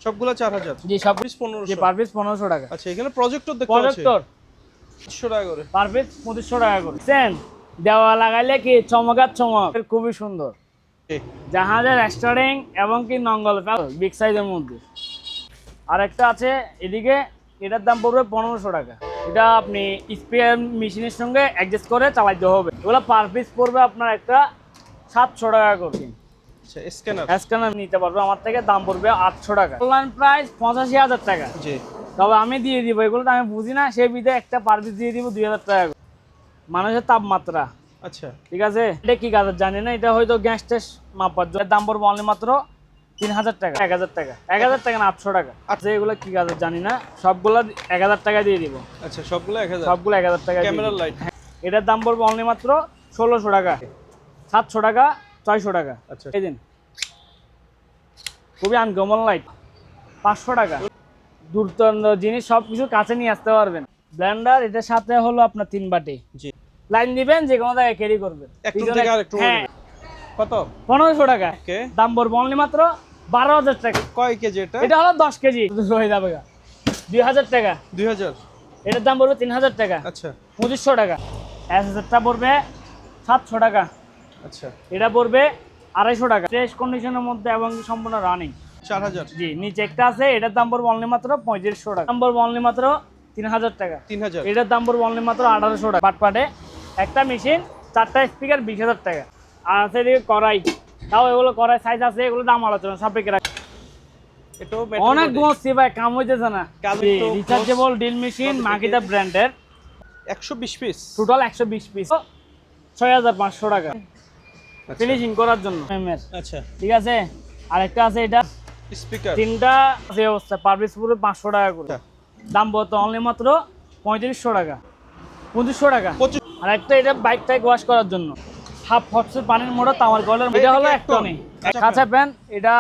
সবগুলা 4000। জি সব পিস 1500। জি per piece 1500 টাকা। আচ্ছা এখানে প্রজেক্টর দেখতে পাচ্ছি। প্রজেক্টর 2500 টাকা করে। পার পিস 2500 টাকা করে। সেন দেওয়া লাগাইলে কি চমকার চমক, খুবই সুন্দর। জাহাজের স্টারিং এবং কি নঙ্গল বিগ সাইজের মধ্যে। আরেকটা আছে এদিকে, এটার দাম পড়বে 1500 টাকা। এটা আপনি স্পেয়ার মেশিনের সঙ্গে অ্যাডজাস্ট করে চালাইতে হবে। এগুলো পার পিস পড়বে আপনার একটা 700 টাকা করে। আচ্ছা স্ক্যানার। স্ক্যানার নিতে পারবে আমার থেকে, দাম পড়বে 800 টাকা। অনলাইন প্রাইস 85,000 টাকা। জি। তবে আমি দিয়ে দিব, এগুলো তো আমি বুঝি না, সেই বিধে একটা পার পিস দিয়ে দিব 2000 টাকা করে। মানুষের তাপমাত্রা। আচ্ছা ঠিক আছে, এটা কি কাজ জানি না, এটা হয়তো গ্যাস ট্যাস মাপার জন্য। দাম পড়বে অনলি মাত্র 3000 টাকা। 1000 টাকা, 1000 টাকা না 800 টাকা। আচ্ছা এগুলো কি কাজ জানি না, সবগুলো 1000 টাকা দিয়ে দিব। আচ্ছা সবগুলো 1000। সবগুলো 1000 টাকা। Camera light. এটার দাম পড়বে অনলি মাত্র 1600 টাকা, 700 টাকা, 600 টাকা। আচ্ছা এই দিন খুবই আনকমন লাইট, 500 টাকা। দুর্দান্ত জিনিস, সবকিছু কাছে নিয়ে আসতে পারবেন। ব্লেন্ডার, এটার সাথে হলো আপনার 3 বাটি। জি। লাইন দিবেন, যে কোনো জায়গায় ক্যারি করবেন। একটু থেকে আরেকটু। হ্যাঁ। কত? 1500 টাকা। ওকে। দাম পড়বে অনলি মাত্র 12000 টাকা। কয় কেজি এটা? এটা হলো 10 কেজি হয়ে যাবে 2000 টাকা। 2000। এটার দাম পড়বে 3000 টাকা। আচ্ছা 2500 টাকা। এসএসটা পড়বে 700 টাকা। আচ্ছা এটা পড়বে 250 টাকা। ফ্রেশ কন্ডিশনের মধ্যে এবং সম্পূর্ণ রানিং। 4000। জি, নিচে একটা আছে, এটার দাম পড়বে অনলি মাত্র 3500 টাকা। দাম পড়বে অনলি মাত্র 3000 টাকা। 3000। এটার দাম পড়বে অনলি মাত্র 1800 টাকা। পাটপাটে একটা মেশিন, 4টা স্পিকার, 20000 টাকা। আর আছে এদিকে কড়াই, তাও এগুলো কড়াই সাইজ আছে, এগুলো দাম আলোচনা সাপেক্ষে রাখি। এটাও অনেক গোছি ভাই, কাম হইতেছে না। কালো রিচার্জেবল ড্রিল মেশিন, মাকিতা ব্র্যান্ডের, 120 পিস। টোটাল 120 পিস, 6500 টাকা ফিনিশিং করার জন্য। আচ্ছা ঠিক আছে, আরেকটা আছে, এটা স্পিকার। 3টা যে অবস্থা, পার পিস পুরো 500 টাকা করে। দাম বলতো অনলি মাত্র 3500 টাকা, 2500 টাকা। আর একটা এটা বাইক টাইক ওয়াশ করার জন্য, হাফ হটসের পানির মোটর, তামার কয়লার। এটা হলো 1 টনি। কাঁচা প্যান, এটা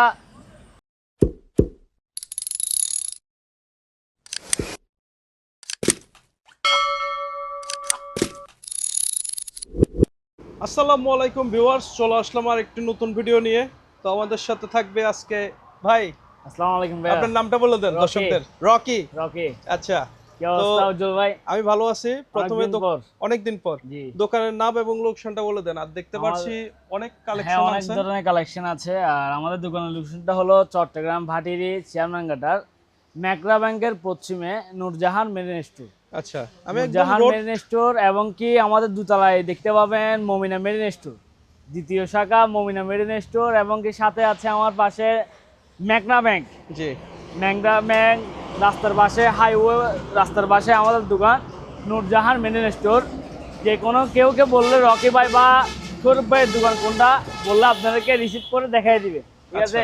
আসসালামু আলাইকুম ভিউয়ার্স, চলে আসলাম আর একটি নতুন ভিডিও নিয়ে। তো আমাদের সাথে থাকবে আজকে ভাই। আসসালামু আলাইকুম ভাই। আপনার নামটা বলে দেন দর্শকদের। রকি। রকি। আচ্ছা কি অবস্থা উজ্জ্বল ভাই? আমি ভালো আছি। প্রথমে অনেকদিন পর জি। দোকানের নাম এবং লোকেশনটা বলে দেন। আর দেখতে পাচ্ছি অনেক কালেকশন হ্যাঁ, আছে। অনেক ধরনের কালেকশন আছে। আর আমাদের দোকানের লোকেশনটা হলো চট্টগ্রাম ভাটিরি চেয়ারম্যানঘাটার ম্যাকরা ব্যাংকের পশ্চিমে নূরজাহান মেরিন স্টোর। আচ্ছা আমি একদম জাহান রোড। মেরিন স্টোর, এবং কি আমাদের দুতলায় দেখতে পাবেন মমিনা মেরিন স্টোর, দ্বিতীয় শাখা মমিনা মেরিন স্টোর, এবং কি সাথে আছে আমার পাশে ম্যাকনা ব্যাংক। জি। ম্যাকনা ব্যাংক রাস্তার পাশে, হাইওয়ে রাস্তার পাশে আমাদের দোকান নূরজাহান মেরিন স্টোর। যে কোনো কেউ বললে রকি ভাই বা সৌরভ ভাইয়ের দোকান কোনটা বললে আপনাদেরকে রিসিভ করে দেখাই দিবে। ঠিক আছে,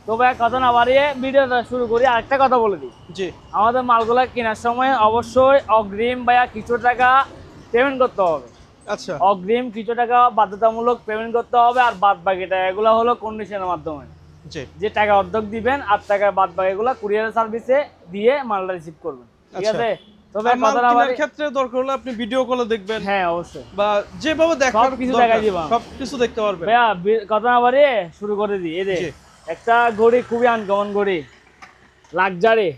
তো ভাই কথা না বাড়িয়ে ভিডিওটা শুরু করি। আরেকটা কথা বলে দিই, জি। আমাদের মালগুলা কেনার সময় অবশ্যই অগ্রিম বা কিছু টাকা পেমেন্ট করতে হবে। আচ্ছা অগ্রিম কিছু টাকা বাধ্যতামূলক পেমেন্ট করতে হবে, আর বাদ বাকি টাকা এগুলো হলো কন্ডিশনের মাধ্যমে। জি। যে টাকা অর্ধেক দিবেন, আর টাকা বাদ বাকিগুলো কুরিয়ার সার্ভিসে দিয়ে মালটা রিসিভ করবেন। ঠিক আছে, তবে কথা না বাড়িয়ে ক্ষেত্রে দরকার হলে আপনি ভিডিও কলে দেখবেন। হ্যাঁ অবশ্যই, বা যেভাবে দেখার কিছু দেখাই দিবা, সব কিছু দেখতে পারবেন। ভাইয়া কথা না বাড়িয়ে শুরু করে দিই। এই যে একটা ঘড়ি, খুবই আনকমন ঘড়ি, লাক্সারি,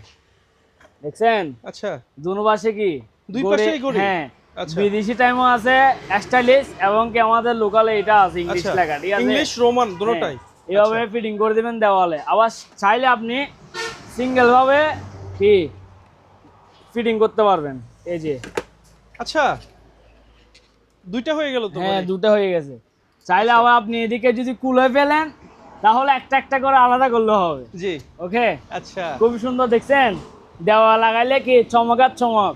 দেখছেন? আচ্ছা দুনো পাশে কি দুই পাশেই ঘড়ি? হ্যাঁ। আচ্ছা বিদেশি টাইমও আছে, স্টাইলিশ, এবং কি আমাদের লোকালে এটা আছে ইংলিশ লেখা। ঠিক আছে, ইংলিশ রোমান দুটোটাই। এইভাবে ফিটিং করে দিবেন দেওয়ালে। আবার চাইলে আপনি সিঙ্গেল ভাবে কি ফিটিং করতে পারবেন। এই যে আচ্ছা দুইটা হয়ে গেল তো? হ্যাঁ, দুটো হয়ে গেছে। চাইলে আবার আপনি এদিকে যদি কুলে ফেলেন, তাহলে একটা একটা করে আলাদা করলে হবে। জি। ওকে। আচ্ছা খুবই সুন্দর, দেখছেন? দেওয়া লাগাইলে কি চমকার চমক।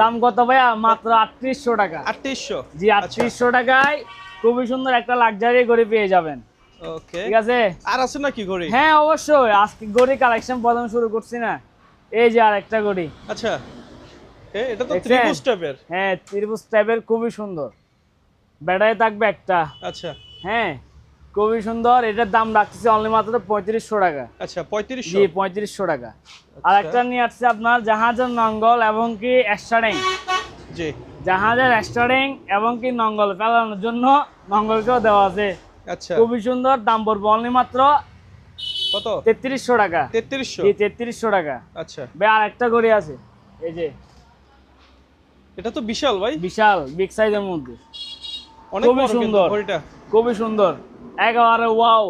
দাম কত ভাইয়া? মাত্র 3800 টাকা। 3800? জি, 3800 টাকায় খুবই সুন্দর একটা লাক্সারি ঘড়ি পেয়ে যাবেন। ওকে, ঠিক আছে। আর আছে নাকি ঘড়ি? হ্যাঁ অবশ্যই, আজকে ঘড়ি কালেকশন প্রথম শুরু করছি না। এই যে আরেকটা ঘড়ি। আচ্ছা এটা তো ত্রিভুজ টাইপের। হ্যাঁ, ত্রিভুজ টাইপের, খুবই সুন্দর। ব্যাটারি থাকবে একটা। আচ্ছা হ্যাঁ, খুবই সুন্দর। এটার দাম রাখতেছি অনলি মাত্র 3500 টাকা। আচ্ছা 3500? জি, 3500 টাকা। আর একটা নিয়ে আসছে আপনার জাহাজের নঙ্গল এবং কি স্টারিং। জি। জাহাজের স্টারিং এবং কি নঙ্গল ফেলানোর জন্য নঙ্গলকেও দেওয়া আছে। আচ্ছা খুবই সুন্দর। দাম পড়বে অনলি মাত্র কত? 3300 টাকা। 3300? জি 3300 টাকা। আচ্ছা, ভাই আর একটা ঘড়ি আছে, এই যে এটা তো বিশাল ভাই, বিশাল বিগ সাইজের মধ্যে, অনেক খুবই বড় কিন্তু সুন্দর। ঘড়িটা। খুবই সুন্দর, একেবারে ওয়াও।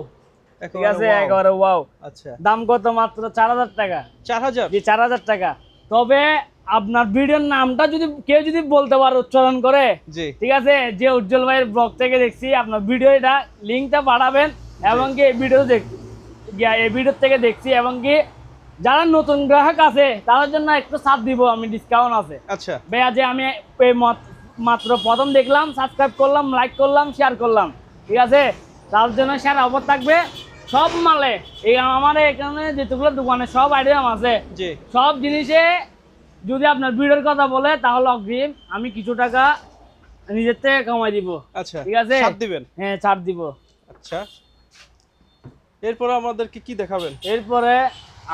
ঠিক আছে, wow। একেবারে ওয়াও। আচ্ছা, দাম কত? মাত্র 4000 টাকা। 4000? জি 4000 টাকা। তবে আপনার ভিডিওর নামটা যদি কেউ যদি বলতে পারে উচ্চারণ করে, জি ঠিক আছে, যে উজ্জ্বল ভাইয়ের ব্লগ থেকে দেখছি, আপনার ভিডিওটা লিঙ্কটা পাঠাবেন এবং কি এই ভিডিও থেকে দেখছি, এবং কি যারা নতুন গ্রাহক আছে তাদের জন্য একটু ছাড় দিব আমি, ডিসকাউন্ট আছে। আচ্ছা, ভাইয়া যে আমি এই মাত্র প্রথম দেখলাম, সাবস্ক্রাইব করলাম, লাইক করলাম, শেয়ার করলাম, ঠিক আছে, তার জন্য শেয়ার অফার থাকবে সব মালে। এই আমার এখানে যেগুলো দোকানে সব আইটেম আছে, জি সব জিনিসে যদি আপনার ভিডিওর কথা বলে তাহলে অগ্রিম আমি কিছু টাকা নিজের থেকে কমাই দিব। আচ্ছা, ঠিক আছে, ছাড় দিবেন? হ্যাঁ ছাড় দিব। আচ্ছা, এরপর আমাদেরকে কি দেখাবেন? এরপরে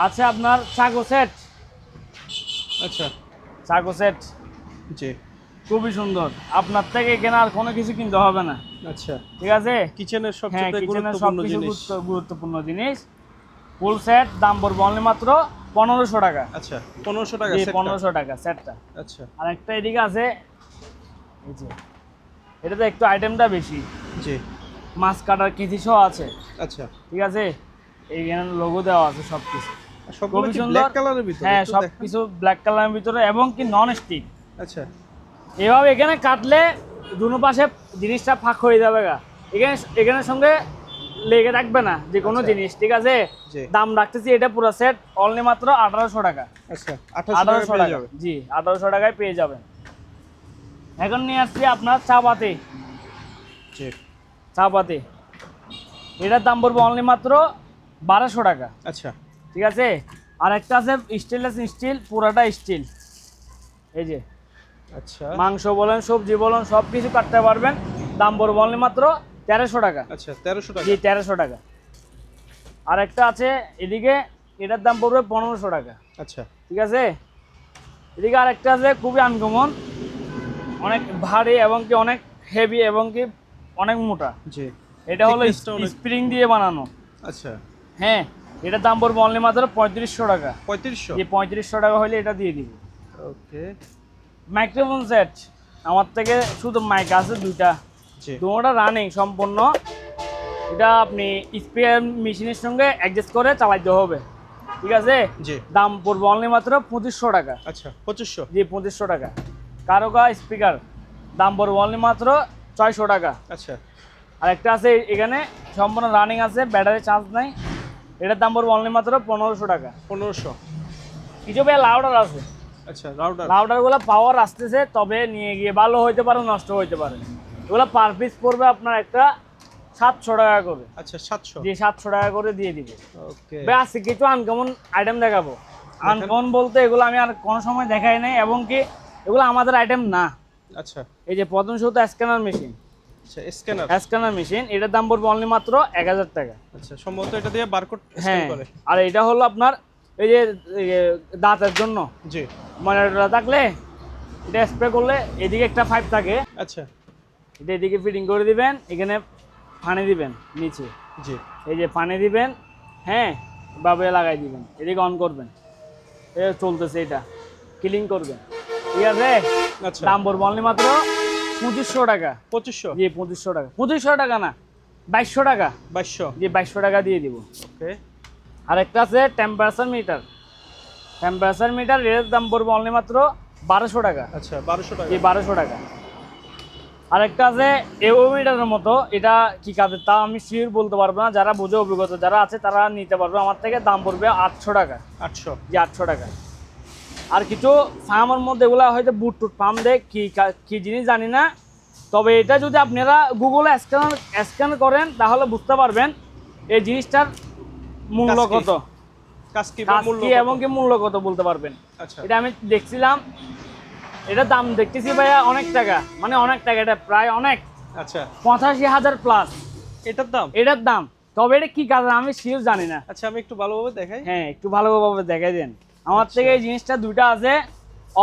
আছে আপনার চাকু সেট। আচ্ছা, চাকু সেট জি খুবই সুন্দর, আপনার থেকে কেনার কোনো কিছু কিনতে হবে না। আচ্ছা, ঠিক আছে, কিচেনের হ্যাঁ সবচেয়ে কিচেনের গুরুত্বপূর্ণ সবকিছু জিনিস। গুরুত্বপূর্ণ জিনিস। ফুল সেট দাম পড়বে অনলি মাত্র 1500 টাকা। আচ্ছা, 1500 টাকা জি সেটটা? 1500 টাকা সেটটা। আচ্ছা, আর একটা এদিকে আছে, এই যে এটাতে একটু আইটেমটা বেশি, জি মাছ কাটার কেজি সহ আছে। আচ্ছা, ঠিক আছে, এইখানে লোগো দেওয়া আছে সবকিছু, সবগুলো খুবই কি সুন্দর। ব্ল্যাক কালারের ভিতরে? হ্যাঁ একটু দেখান। সবকিছু ব্ল্যাক কালারের ভিতরে এবং কি নন স্টিক। আচ্ছা, এভাবে এখানে কাটলে দুনো পাশে জিনিসটা ফাঁক হয়ে যাবে গা, এখানে এখানের সঙ্গে লেগে থাকবে না যে কোনো আচ্ছা। জিনিস। ঠিক আছে, জি দাম রাখতেছি এটা পুরো সেট অনলি মাত্র 1800 টাকা। আচ্ছা, 1800 টাকা 1800 পেয়ে টাকা, যাবে। জি 1800 টাকায় পেয়ে যাবেন। এখন নিয়ে আসছি আপনার চাপাতি। জি চাপাতি এটার দাম পড়বে অনলি মাত্র 1200 টাকা। আচ্ছা, ঠিক আছে, আর একটা আছে স্টেনলেস স্টিল, পুরাটা স্টিল। এই যে আচ্ছা, মাংস বলেন, সবজি বলেন, সব কিছু কাটতে পারবেন। দাম পড়বে অনলি মাত্র 1300 টাকা। আচ্ছা 1300 টাকা। জি 1300 টাকা। আর একটা আছে এদিকে, এটার দাম পড়বে 1500 টাকা। আচ্ছা, ঠিক আছে, এদিকে আর একটা আছে খুবই আনকমন, অনেক ভারী এবং কি অনেক হেভি এবং কি অনেক মোটা। জি এটা হলো Thickness টা অনেক- স্প্রিং দিয়ে বানানো। আচ্ছা, হ্যাঁ, এটার দাম পড়বে অনলি মাত্র 3500 টাকা। 3500? যে 3500 টাকা হলে এটা দিয়ে দিব। ওকে, মাইক্রোফোন সেট আমার থেকে শুধু মাইক আছে দুইটা, জি দুটোটা রানিং সম্পূর্ণ। এটা আপনি স্পিয়ার মেশিনের সঙ্গে অ্যাডজাস্ট করে চালাইতে হবে। ঠিক আছে, জি দাম পড়বে অনলি মাত্র 2500 টাকা। আচ্ছা, 2500? জি 2500 টাকা। কারোকা স্পিকার দাম পড়বে অনলি মাত্র 600 টাকা। আচ্ছা, আর একটা আছে এখানে সম্পূর্ণ রানিং আছে, ব্যাটারি চার্জ নাই, এটার দাম পড়বে অনলি মাত্র 1500 টাকা। 1500? কিছু ভাই লাউডার আছে, আচ্ছা, রাউটার? রাউটারগুলো পাওয়ার আসতেছে, তবে নিয়ে গিয়ে ভালো হইতে পারে, নষ্ট হইতে পারে। এগুলো পার পিস পড়বে আপনার একটা 700 টাকা করে। আচ্ছা, 700? দিয়ে 700 টাকা করে দিয়ে দিব। ওকে, ভাই আজকে কিছু আনকমন আইটেম দেখাবো। আনকমন বলতে এগুলো আমি আর কোনো সময় দেখাই নাই, এবং কি এগুলো আমাদের আইটেম না। আচ্ছা এই যে প্রথম শুধু স্ক্যানার মেশিন, আচ্ছা, স্ক্যানার? স্ক্যানার মেশিন, এটার দাম পড়বে অনলি মাত্র 1000 টাকা। আচ্ছা, সম্ভবত এটা দিয়ে বারকোড স্ক্যান হ্যাঁ, করে। আর এটা হলো আপনার এই যে দাঁতের জন্য জি মনিটরটা থাকলে এটা স্প্রে করলে এদিকে একটা পাইপ থাকে, আচ্ছা, এটা এদিকে ফিটিং করে দিবেন, এখানে পানি দিবেন নিচে, জি এই যে পানি দিবেন, হ্যাঁ ভাবে লাগাই দিবেন, এদিকে অন করবেন, এ চলতেছে, এটা ক্লিন করবেন। ঠিক আছে, আচ্ছা, দাম পড়বে অনলি মাত্র 2500 টাকা। 2500? জি 2500 টাকা, 2500 টাকা না 2200 টাকা। 2200? জি 2200 টাকা দিয়ে দিব। ওকে, আর একটা আছে টেম্পারেচার মিটার, টেম্পারেচার মিটার, এর দাম পড়বে অনলি মাত্র 1200 টাকা। আচ্ছা 1200 টাকা? জি 1200 টাকা। আরেকটা আছে এভোমিটারের মতো, এটা কি কাজের তা আমি শিওর বলতে পারবো না, যারা বুঝে অভিজ্ঞতা যারা আছে তারা নিতে পারবে আমার থেকে। দাম পড়বে 800 টাকা। 800? জি 800 টাকা। আর কিছু ফার্মের মধ্যে এগুলো হয়তো বুট টুট ফার্ম দেয় কি জিনিস জানি না, তবে এটা যদি আপনারা গুগলে স্ক্যান করেন তাহলে বুঝতে পারবেন এই জিনিসটার মূল্য কাজ কি? কত, কাজ কি বা কাজ মূল্য কি কত? এবং কি মূল্য কত বলতে পারবেন। আচ্ছা, এটা আমি দেখছিলাম, এটা দাম দেখতেছি ভাইয়া অনেক টাকা, মানে অনেক টাকা, এটা প্রায় অনেক আচ্ছা, 85,000 প্লাস এটার দাম? এটার দাম। তবে এটা কি কাজ আমি শিওর জানি না। আচ্ছা, আমি একটু ভালোভাবে দেখাই। হ্যাঁ একটু ভালোভাবে দেখাই দেন। আমার আচ্ছা। থেকে এই জিনিসটা দুইটা আছে,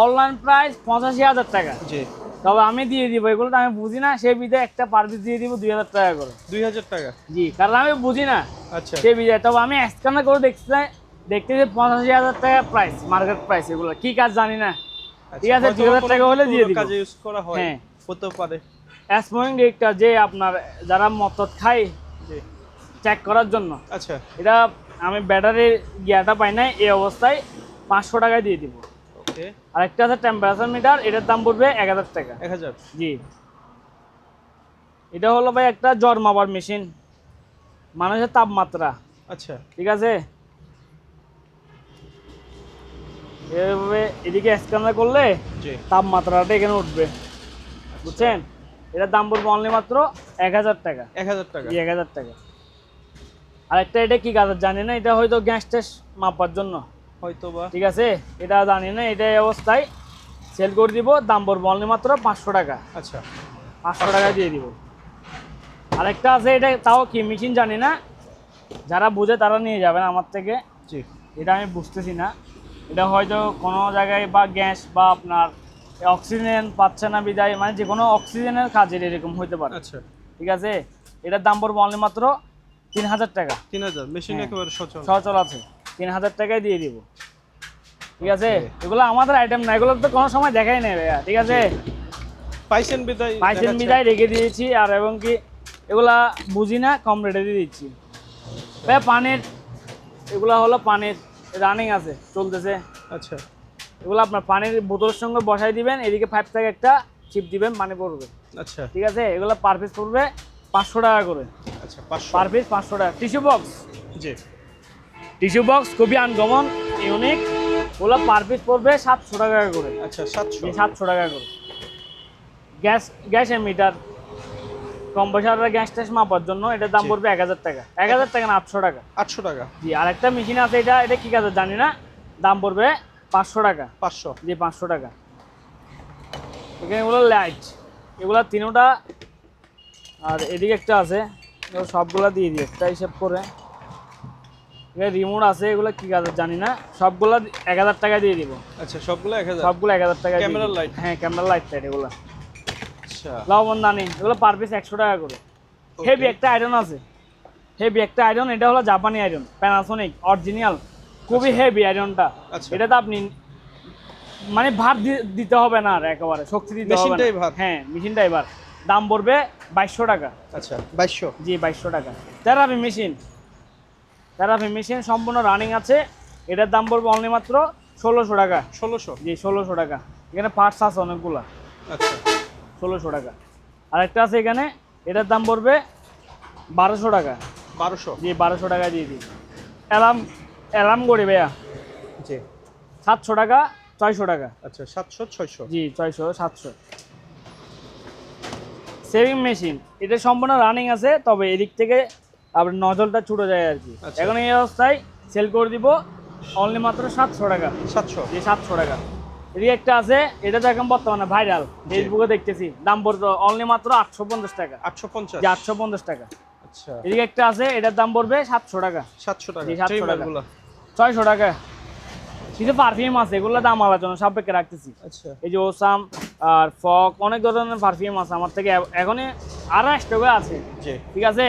অনলাইন প্রাইস 85,000 টাকা। জি তবে আমি দিয়ে দিব, এগুলো তো আমি বুঝি না, সেই বিধায় একটা পার পিস দিয়ে দিব 2000 টাকা করে। 2000 টাকা? জি, কারণ আমি বুঝি না আচ্ছা সেই বিধায়। তবে আমি স্ক্যানার করে দেখতেছি 85,000 টাকা প্রাইস, মার্কেট প্রাইস। এগুলো কি কাজ জানি না, ঠিক আছে। 2000 টাকা হলে দিয়ে দিব। কাজে ইউজ করা হয়, হ্যাঁ, হতে পারে। স্মোকিং ডিটেক্টর, যে আপনার যারা মদ খায় জি চেক করার জন্য। আচ্ছা এটা আমি ব্যাটারির গিয়ারটা পাই না, এই অবস্থায় 500 টাকায় দিয়ে দিব। ওকে। আরেকটা আছে টেম্পারেচার মিটার, এটার দাম পড়বে 1000 টাকা। 1000? জি, এটা হলো ভাই একটা জ্বর মাপার মেশিন, মানুষের তাপমাত্রা। আচ্ছা ঠিক আছে, এভাবে এদিকে স্ক্যানার করলে জি তাপমাত্রাটা এখানে উঠবে, বুঝছেন? এটার দাম পড়বে অনলি মাত্র 1000 টাকা। 1000 টাকা? জি, 1000 টাকা। আরেকটা, এটা কি কাজ জানি না, এটা হয়তো গ্যাস ট্যাস মাপার জন্য হয়তো বা। ঠিক আছে, এটা জানি না। এটা এই অবস্থায় সেল করে দিব, দাম পড়বে অনলি মাত্র 500 টাকা। আচ্ছা 500 টাকা দিয়ে দিব। আরেকটা আছে, এটা তাও কি মেশিন জানি না, যারা বুঝে তারা নিয়ে যাবেন আমার থেকে। জি এটা আমি বুঝতেছি না, এটা হয়তো কোনো জায়গায় বা গ্যাস বা আপনার অক্সিজেন পাচ্ছে না বিদায়, মানে যে কোনো অক্সিজেনের কাজের এরকম হইতে পারে। আচ্ছা ঠিক আছে, এটার দাম পড়বে অনলি মাত্র 3000 টাকা। 3000? মেশিন হ্যাঁ, একেবারে সচল? সচল আছে, 3000 টাকায় দিয়ে দিব। ঠিক আছে, এগুলো আমাদের আইটেম না, এগুলো তো কোনো সময় দেখাই নেই ভাইয়া। ঠিক আছে, পাইছেন বিদায় পাইছেন বিদায় রেখে দিয়েছি, আর এবং কি এগুলা বুঝি না, কম রেটে দিয়ে দিচ্ছি ভাইয়া। পানির এগুলা হলো পানির রানিং আছে, চলতেছে। আচ্ছা এগুলো আপনার পানির বোতলের সঙ্গে বসাই দিবেন, এদিকে 5 থেকে একটা চিপ দিবেন, পানি পড়বে। আচ্ছা ঠিক আছে, এগুলো পার পিস পড়বে 500 টাকা করে। আচ্ছা 500 পার পিস 500 টাকা। টিস্যু বক্স, জি টিস্যু বক্স খুবই আনকমন, ইউনিক। ওগুলো পার পিস পড়বে 700 টাকা করে। আচ্ছা 700? 700 টাকা করে। গ্যাসের মিটার, কম্প্রেসার গ্যাস ট্যাস মাপার জন্য, এটার দাম জি। পড়বে 1000 টাকা। 1000 টাকা না, 800 টাকা। 800 টাকা? জি, আরেকটা মেশিন আছে, এটা এটা কি কাজে জানি না, দাম পড়বে 500 টাকা। 500? জি, 500 টাকা। এখানে এগুলো লাইট, এগুলো তিনোটা, আর এদিকে একটা আছে, এগুলো সবগুলা দিয়ে দিই একটা হিসেব করে। এখানে রিমোট আছে, এগুলো কি কাজে জানি না, সবগুলা 1000 টাকা দিয়ে দিব। আচ্ছা সবগুলো 1000? সবগুলো 1000 টাকা। Camera light? হ্যাঁ, ক্যামেরা লাইট টাইট এগুলো। আচ্ছা লবণদানি, এগুলো পার পিস 100 টাকা করে। হেভি একটা আয়রন আছে, হেভি একটা আয়রন, এটা হলো জাপানি আয়রন, প্যানাসোনিক অরিজিনাল, খুবই হেভি আয়রনটা। আচ্ছা। এটা তো আপনি মানে ভার দিতে হবে না, আর একেবারে শক্তি দিতে হবে না। মেশিনটাই ভার? হ্যাঁ, মেশিনটাই ভার। দাম পড়বে 2200 টাকা। আচ্ছা 2200? জি, 2200 টাকা। থেরাপি মেশিন, থেরাপি মেশিন সম্পূর্ণ রানিং আছে, এটার দাম পড়বে অনলি মাত্র 1600 টাকা। 1600? জি, 1600 টাকা। এখানে পার্টস আছে অনেকগুলা। আচ্ছা 1600 টাকা। আরেকটা আছে এখানে, এটার দাম পড়বে 1200 টাকা। 1200? জি, 1200 টাকা দিয়ে দিই। অ্যালার্ম গড়ি ভাইয়া, জি 700 টাকা, 600 টাকা। আচ্ছা 700 600? জি, 600 700। সেভিং মেশিন, এটা সম্পূর্ণ রানিং আছে, তবে এদিক থেকে আপনার নজলটা ছুটে যায় আর কি। আচ্ছা। এখন এই অবস্থায় সেল করে দিব অনলি মাত্র 700 টাকা। 700? জি, 700 টাকা। এদিকে একটা আছে, এটা তো এখন বর্তমানে ভাইরাল, ফেসবুকে দেখতেছি, দাম পড়বে অনলি মাত্র 850 টাকা। 850? জি, 850 টাকা। আচ্ছা এদিকে একটা আছে, এটার দাম পড়বে 700 টাকা। 700 টাকা? জি, 700 টাকা। ট্রিমারগুলো? 600 টাকা। কিছু পারফিউম আছে, এগুলো দাম আলোচনা সাপেক্ষে রাখতেছি। আচ্ছা এই যে ওসাম আর ফক, অনেক ধরনের পারফিউম আছে আমার থেকে, এখনই আরো স্টকে আছে। জি ঠিক আছে,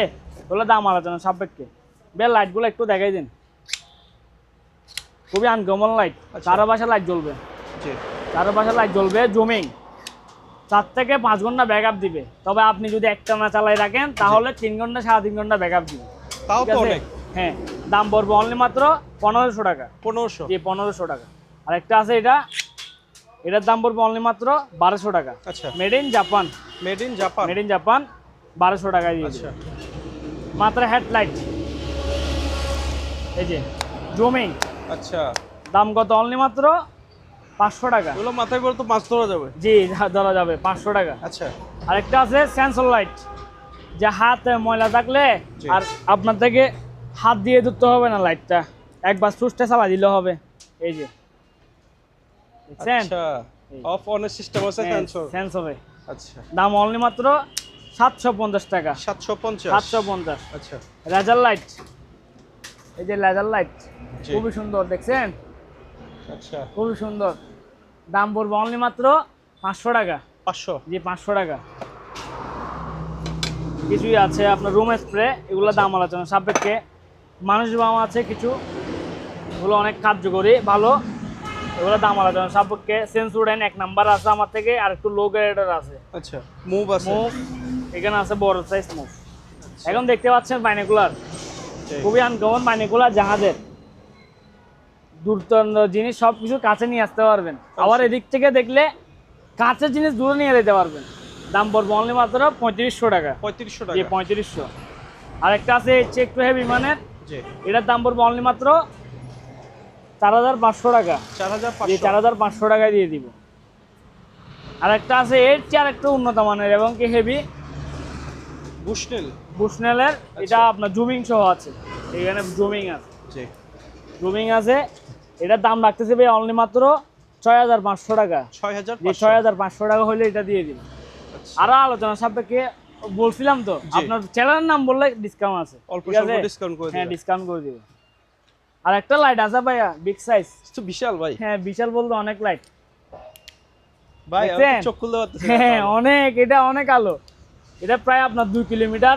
ওগুলো দাম আলোচনা সাপেক্ষে। বেল লাইটগুলো একটু দেখাই দিন, খুবই আনকমন লাইট। আচ্ছা। চারো পাশে লাইট জ্বলবে, জি চারো পাশে লাইট জ্বলবে, জুমিং। 4 থেকে 5 ঘন্টা ব্যাকআপ দিবে, তবে আপনি যদি একটা না চালাই রাখেন তাহলে 3 ঘন্টা 3.5 ঘন্টা ব্যাকআপ দিবে। তাও ঠিক তো আছে? অনেক। হ্যাঁ, দাম পড়বে অনলি মাত্র 1500 টাকা। 1500? জি, 1500 টাকা। আর একটা আছে, এটার দাম পড়বে অনলি মাত্র 1200 টাকা। আচ্ছা made in Japan, made in Japan? Made in Japan, 1200 টাকা দিয়ে আচ্ছা মাত্র। হেডলাইট, এই যে জুমিং, আচ্ছা দাম কত? অনলি মাত্র 500 টাকা। এগুলো মাথায় করে তো মাছ ধরা যাবে? জি, ধরা যাবে 500 টাকা। আচ্ছা আরেকটা আছে সেন্সর লাইট, যে হাত ময়লা থাকলে জি। আর আপনার থেকে হাত দিয়ে ধরতে হবে না, লাইটটা একবার সুইচটা চালা দিলে হবে। এই যে দেখছেন, আচ্ছা অফ অন সিস্টেম আছে সেন্সর? সেন্সরে। আচ্ছা দাম অনলি মাত্র 750 টাকা। 750? 750। আচ্ছা লেজার লাইট, এই যে লেজার লাইট, জি। খুবই সুন্দর, দেখছেন, আচ্ছা খুবই সুন্দর। দাম পড়বে অনলি মাত্র 500 টাকা। 500 জি 500 টাকা। কিছুই আছে আপনার রুম স্প্রে, এগুলো দাম আলোচনা সাপেক্ষে। মানুষ বাম আছে কিছু, এগুলো অনেক কার্যকরী ভালো, এগুলো দাম আলোচনা সাপেক্ষে। সেন্সুডেন 1 নাম্বার আছে আমার থেকে, আর একটু লো গ্রেডের আছে। আচ্ছা মুভ আছে, মুভ এখানে আছে বড় সাইজ মুভ। এখন দেখতে পাচ্ছেন বাইনোকুলার, খুবই আনকমন বাইনোকুলার, জাহাজের দুর্দান্ত জিনিস, সব কিছু কাছে নিয়ে আসতে পারবেন। আবার এদিক থেকে দেখলে কাছের জিনিস দূরে নিয়ে যেতে পারবেন। দাম পড়বে অনলি মাত্র 3500 টাকা। 3500 জি টাকা। 3500। আরেকটা আছে চেক টু হেভি বিমানের, জি এটার দাম পড়বে অনলি মাত্র 4500 টাকা। 4500। 4500 টাকায় দিয়ে দিব। আরেকটা আছে এর চেয়ে আরেকটু উন্নত মানের এবং কি হেভি বুশনেল। বুশনেলের, এটা আপনার জুমিং সহ আছে, এখানে জুমিং আছে। জি জুমিং আছে, এটার দাম রাখতেছে ভাই অনলি মাত্র 6500 টাকা। 6500। 6500 টাকা হলে এটা দিয়ে দিব। আরো আলোচনা সাপেক্ষে বলছিলাম তো, আপনার চ্যানেলের নাম বললে ডিসকাউন্ট আছে, অল্প ঠিক আছে? স্বল্প ডিসকাউন্ট করে হ্যাঁ দিবেন। ডিসকাউন্ট করে দিব। আর একটা লাইট আছে ভাইয়া, বিগ সাইজ। তো বিশাল ভাই। হ্যাঁ বিশাল বলতে অনেক লাইট ভাই আমি দেখছেন? তো চোখ খুলতে পারতেছি না। হ্যাঁ অনেক, এটা অনেক আলো। এটা প্রায় আপনার 2 কিলোমিটার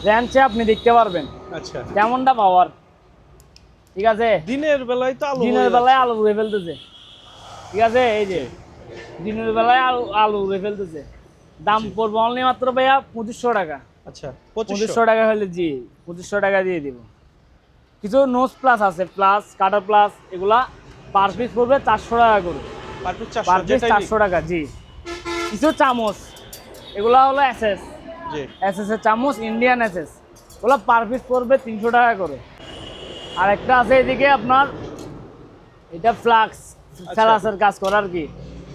রেঞ্জে আপনি দেখতে পারবেন আচ্ছা কেমনটা পাওয়ার, ঠিক আছে? দিনের বেলায় তো আলো দিনের বেলায় আলো উড়ে ফেলতেছে, ঠিক আছে? এই যে দিনের বেলায় আলো উড়ে ফেলতেছে। দাম পড়বে অনলি মাত্র ভাইয়া 2500 টাকা। আচ্ছা 2500 টাকা হলে জি 2500 টাকা দিয়ে দিব। কিছু নোজ প্লাস আছে, প্লাস কাটার প্লাস, এগুলা পার পিস পড়বে 400 টাকা করে। পার পিস পার 400 পিস যেটাই 400 টাকা জি। কিছু চামচ, এগুলা হলো এসএস, জি এসএস এর চামচ, ইন্ডিয়ান এসএস, ওগুলো পার পিস পড়বে 300 টাকা করে। আর একটা আছে এদিকে আপনার, এটা ফ্লাক্স ফেলাসের কাজ করার কি,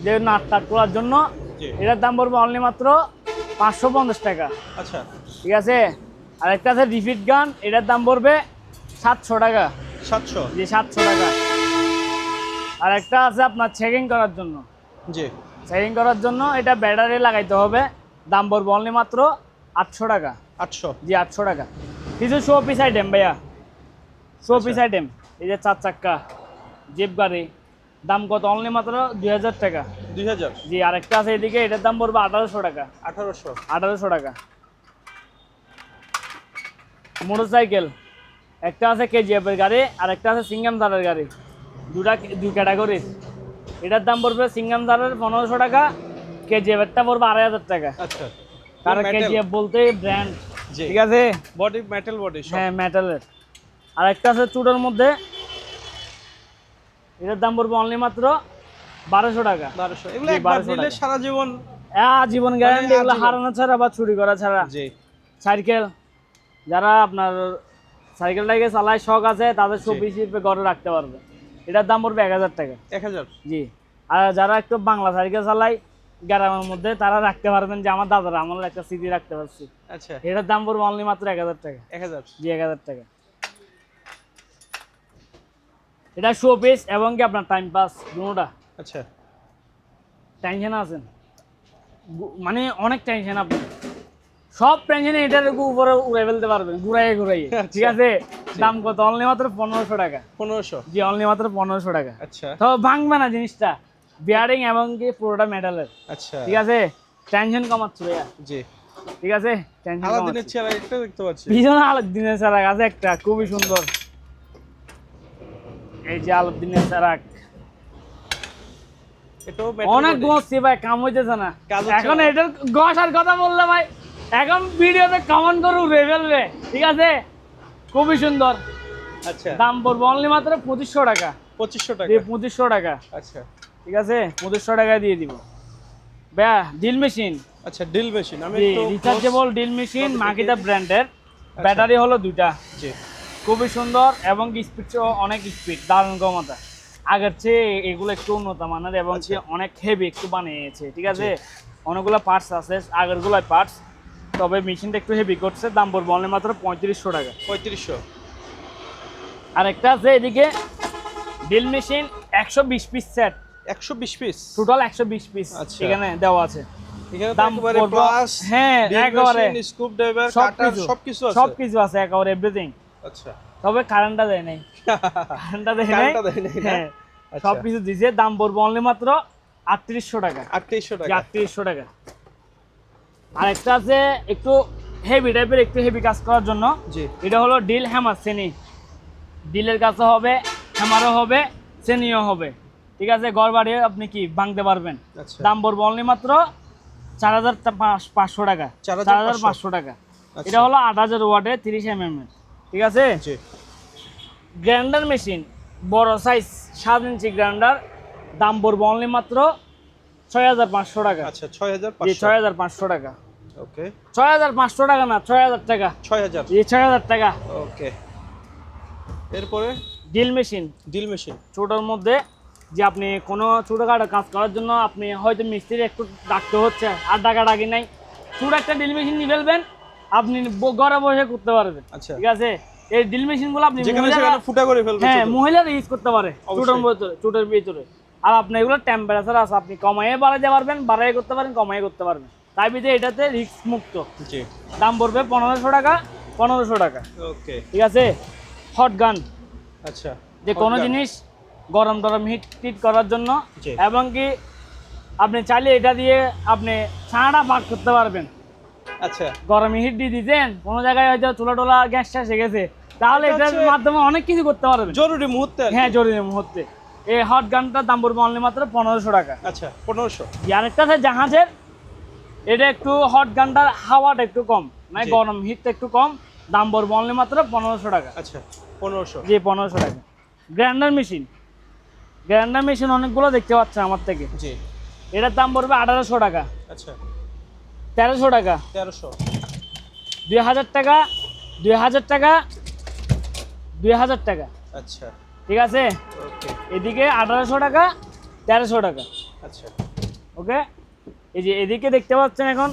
যে নাট টাট করার জন্য, জি এটার দাম পড়বে অনলি মাত্র 550 টাকা, আচ্ছা ঠিক আছে? আর একটা আছে রিফিট গান, এটার দাম পড়বে 700 টাকা। 700। জি 700 টাকা। আর একটা আছে আপনার চেকিং করার জন্য, জি চেকিং করার জন্য এটা ব্যাটারি লাগাইতে হবে, দাম পড়বে অনলি মাত্র 800 টাকা। 800। জি 800 টাকা। কিছু শো পিস আইটেম ভাইয়া, শো পিস আইটেম, এই যে 4 চাক্কা জিপ গাড়ি, দাম কত? অনলি মাত্র 2000 টাকা। 2000। জি আরেকটা আছে এদিকে, এটার দাম পড়বে 1800 টাকা। 1800। 1800 টাকা। মোটরসাইকেল, একটা আছে কেজিএফ এর গাড়ি, আর একটা আছে সিঙ্গাম দারের গাড়ি, দুই ক্যাটাগরি। এটার দাম পড়বে সিঙ্গাম দারের 1500 টাকা, কেজিএফ এরটা পড়বে 2500 টাকা। আচ্ছা কারণ metal। কেজিএফ বলতে ব্র্যান্ড, জি ঠিক আছে? বডি মেটাল বডি সব। হ্যাঁ মেটালের। আর একটা আছে চুডের মধ্যে, এটার দাম পড়বে অনলি মাত্র 1200 টাকা। 1200। এগুলো জি, একবার 1200 নিলে টাকা। সারা জীবন। জীবন গ্যারান্টি, এগুলো আজীবন। হারানো ছাড়া বা চুরি করা ছাড়া। জি সাইকেল, যারা আপনার সাইকেলটাকে চালায় শখ আছে, তাদের জি। শোপিস হিসেবে ঘরে রাখতে পারবে। এটার দাম পড়বে 1000 টাকা। 1000। জি। আর যারা একটু বাংলা সাইকেল চালায় গ্রামের মধ্যে, তারা রাখতে পারবেন যে আমার দাদারা আমার একটা স্মৃতি রাখতে পারছি। আচ্ছা এটার দাম পড়বে অনলি মাত্র 1000 টাকা। 1000। জি 1000 টাকা। এটা শোপিস এবং কি আপনার টাইম পাস দুটোটা। আচ্ছা টেনশন আছেন, মানে অনেক টেনশন, আপনি সব টেনশনে এটার উপরে উড়াই ফেলতে পারবেন, ঘুরাই, ঠিক আছে? দাম কত? অনলি মাত্র 1500 টাকা। 1500। জি অনলি মাত্র 1500 টাকা। আচ্ছা তো ভাঙবে না জিনিসটা, বিয়ারিং এবং কি পুরোটা মেটালের, আচ্ছা ঠিক আছে? টেনশন কমাচ্ছে ভাইয়া, জি। ঠিক আছে? টেনশন আলাদিনের কমাচ্ছে। চেহারা একটা দেখতে পাচ্ছি। পিছনে আলাদিনের চারাক আছে একটা, খুবই সুন্দর। এই যে আলাদিনের চারাক, এটাও অনেক ঘষছি ভাই, কাম হইতেছে না। কাজ হচ্ছে এখন না। এটার ঘষার কথা বললে ভাই, এখন ভিডিওতে কমেন্ট করে উড়ে ফেলবে, ঠিক আছে? খুবই সুন্দর। আচ্ছা দাম পড়বে অনলি মাত্র 2500 টাকা। 2500 টাকা। 2500 টাকা, আচ্ছা ঠিক আছে? 2500 টাকায় দিয়ে দিব ভাইয়া। ডিল মেশিন, আচ্ছা ডিল মেশিন আমি জি একটু rechargeable deal machine, close Makita দেখি। ব্র্যান্ডের, ব্যাটারি হলো 2টা, জি খুবই সুন্দর এবং স্পিড অনেক স্পিড, দারুণ ক্ষমতা। আগের চেয়ে এগুলো একটু উন্নত মানের এবং কি অনেক হেভি একটু বানিয়েছে, ঠিক আছে? অনেকগুলো পার্টস আছে আগেরগুলোর পার্টস, তবে মেশিনটা একটু হেভি করছে। দাম পড়বে অনলি মাত্র 3500 টাকা। 3500। আর একটা আছে এদিকে drill machine 120 piece set, 120 piece total 120 piece আচ্ছা। এখানে দেওয়া আছে। এখানে দাম একেবারে পড়বে, প্লাস হ্যাঁ একেবারে স্কুপ ড্রাইভার কাটার সবকিছু আছে। সবকিছু আছে একেবারে এভরিথিং। আচ্ছা তবে কারেন্টটা দেয় নাই, কারেন্টটা দেয় নাই, কারেন্টটা দেয় নাই না? হ্যাঁ আচ্ছা। সবকিছু দিছে। দাম পড়বে অনলি মাত্র 3800 টাকা। 3800 টাকা। 3800 টাকা। আরেকটা আছে একটু হেভি টাইপের, একটু হেভি কাজ করার জন্য। জি। এটা হলো ডিল হ্যামার সেনি। ডিলের কাছে হবে, হ্যামারও হবে, সেনিও হবে। ঠিক আছে, ঘর বাড়িয়ে আপনি কি ভাঙতে পারবেন। আচ্ছা। দাম পড়বে অনলি মাত্র 4500 টাকা। 4500 টাকা। এটা হলো 8000 ওয়াটের 30 mm এর। ঠিক আছে। জি। গ্রাইন্ডার মেশিন বড় সাইজ 7 ইঞ্চি গ্রাইন্ডার, দাম পড়বে অনলি মাত্র 6500 টাকা। আচ্ছা 6500। জি 6500 টাকা। ওকে। 6500 টাকা না, 6000 টাকা। 6000। জি 6000 টাকা। ওকে। এরপরে ডিল মেশিন। ডিল মেশিন ছোটোর মধ্যে যে আপনি কোনো ছোটোখাটো কাজ করার জন্য আপনি হয়তো মিস্ত্রি একটু ডাকতে হচ্ছে, আর ডাকাডাকি নাই, ছোটো একটা ডিল মেশিন নিয়ে ফেলবেন, আপনি ঘরে বসে করতে পারবেন। আচ্ছা। ঠিক আছে, এই ডিল মেশিনগুলো আপনি যেখানে সেখানে ফুটা করে ফেলবেন। হ্যাঁ, মহিলারা ইউজ করতে পারে ছোটোর ভিতরে। আর আপনি এগুলো টেম্পারেচার আছে, আপনি কমাইয়ে বাড়াইতে পারবেন, বাড়াই করতে পারেন, কমাই করতে পারবেন। তাই ভিতরে এটাতে রিস্ক মুক্ত। জি। দাম পড়বে 1500 টাকা। 1500 টাকা। ওকে। ঠিক আছে। হট গান, আচ্ছা। যে কোনো জিনিস গরম টরম হিট করার জন্য, জি। এবং কি আপনি চাইলে এটা দিয়ে আপনি ছানাটা পাক করতে পারবেন। আচ্ছা। গরমে হিট দিয়ে দিতেন, কোনো জায়গায় হয়তো চুলা টোলা গ্যাস ট্যাস গেছে, তাহলে এটা এটার হচ্ছে মাধ্যমে অনেক কিছু করতে পারবেন জরুরি মুহূর্তে। হ্যাঁ, জরুরি মুহূর্তে। এই হট গানটার দাম পড়বে অনলি মাত্র 1500 টাকা। আচ্ছা 1500। আরেকটা আছে জাহাজের, এটা একটু হট গানটার হাওয়াটা একটু কম, মানে জি। গরম হিটটা একটু কম, দাম পড়বে অনলি মাত্র 1500 টাকা। আচ্ছা 1500। জি 1500 টাকা। Grinder machine. গ্রাইন্ডার মেশিন অনেকগুলো দেখতে পাচ্ছেন আমার থেকে। জি। এটার দাম পড়বে 1800 টাকা। আচ্ছা 1300 টাকা। 1300। 2000 টাকা। 2000 টাকা। 2000 টাকা। আচ্ছা। ঠিক আছে। ওকে। এদিকে 1800 টাকা, 1300 টাকা। আচ্ছা। ওকে। এই যে এদিকে দেখতে পাচ্ছেন এখন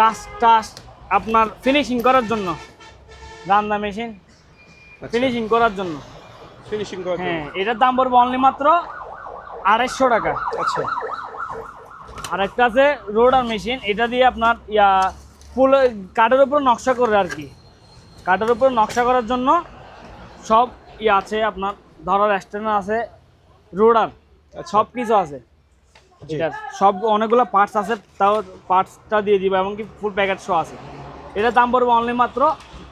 গাছ টাস আপনার ফিনিশিং করার জন্য, রান্না মেশিন ফিনিশিং করার জন্য। ফিনিশিং করার জন্য। হ্যাঁ, এটার দাম পড়বে অনলি মাত্র 250 টাকা। আচ্ছা। আর একটা আছে রোডার মেশিন, এটা দিয়ে আপনার ফুল কাঠের উপর নকশা করে আর কি, কাঠের উপর নকশা করার জন্য সব আছে আপনার, ধরার স্ট্যান্ড আছে, রোডার, সব কিছু আছে। জি। এটার সব অনেকগুলো পার্টস আছে, তাও পার্টসটা দিয়ে দিব, এমনকি ফুল প্যাকেট শো আছে। এটার দাম পড়বে অনলি মাত্র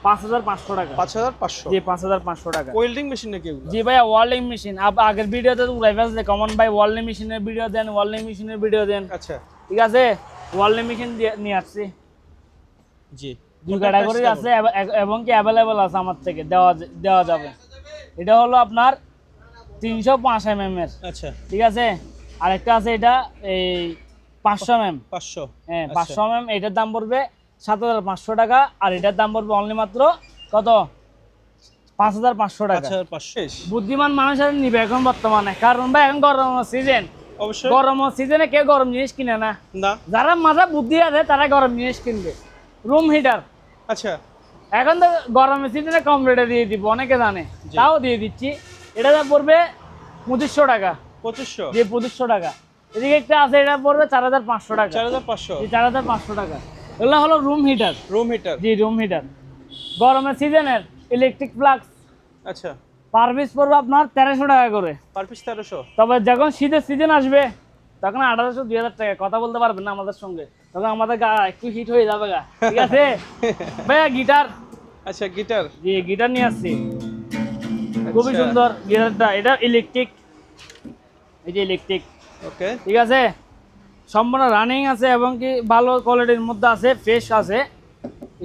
5500 টাকা। 5500। জি 5500 টাকা। ওয়েল্ডিং মেশিন নাকি এগুলো? জি ভাইয়া, ওয়েল্ডিং মেশিন। আগের ভিডিওতে উড়াই ফেলছে কমন ভাই, ওয়েল্ডিং মেশিনের ভিডিও দেন, ওয়েল্ডিং মেশিনের ভিডিও দেন। আচ্ছা। ঠিক আছে, ওয়েল্ডিং মেশিন নিয়ে আসছি। জি। দুই ক্যাটাগরি আছে এবং কি অ্যাভেলেবল আছে আমার থেকে, দেওয়া যাবে। এটা হলো আপনার 305 mm এর। আচ্ছা। ঠিক আছে। আরেকটা আছে এটা এই 500 mm। 500। হ্যাঁ 500 mm, এটার দাম পড়বে 7500 টাকা। আর এটার দাম পড়বে অনলি মাত্র কত, 5500 টাকা। 5500। বুদ্ধিমান মানুষের নিবে এখন বর্তমানে, কারণ ভাই এখন গরম সিজন। অবশ্যই। গরম সিজনে কেউ গরম জিনিস কিনে না, না। যারা মাথা বুদ্ধি আছে তারা গরম জিনিস কিনবে। রুম হিটার আচ্ছা। এখন তো গরমের সিজনে কম রেটে দিয়ে দিব, অনেকে জানে, জি। তাও দিয়ে দিচ্ছি। এটা দাম পড়বে 2500 টাকা। 2500। যে 2500 টাকা। এদিকে একটা আছে, এটা পড়বে 4500 টাকা। 4500। জি 4500 টাকা। এগুলো হলো রুম হিটার। Room heater. জি রুম হিটার, গরমের সিজনের ইলেকট্রিক ফ্লাক্স। আচ্ছা। পার পিস পড়বে আপনার 1300 টাকা করে। Per piece 1300। তবে যখন শীতের সিজন আসবে তখন 1800 2000 টাকা। কথা বলতে পারবেন না আমাদের সঙ্গে, তখন আমাদের গা একটু হিট হয়ে যাবে গা। ঠিক আছে ভাইয়া। গিটার। আচ্ছা গিটার। জি গিটার নিয়ে আসছি, খুবই আচ্ছা। সুন্দর গিটারটা। এটা ইলেকট্রিক, এই যে ইলেকট্রিক। ওকে। ঠিক আছে, সম্পূর্ণ রানিং আছে এবং কি ভালো কোয়ালিটির মধ্যে আছে, ফ্রেশ আছে।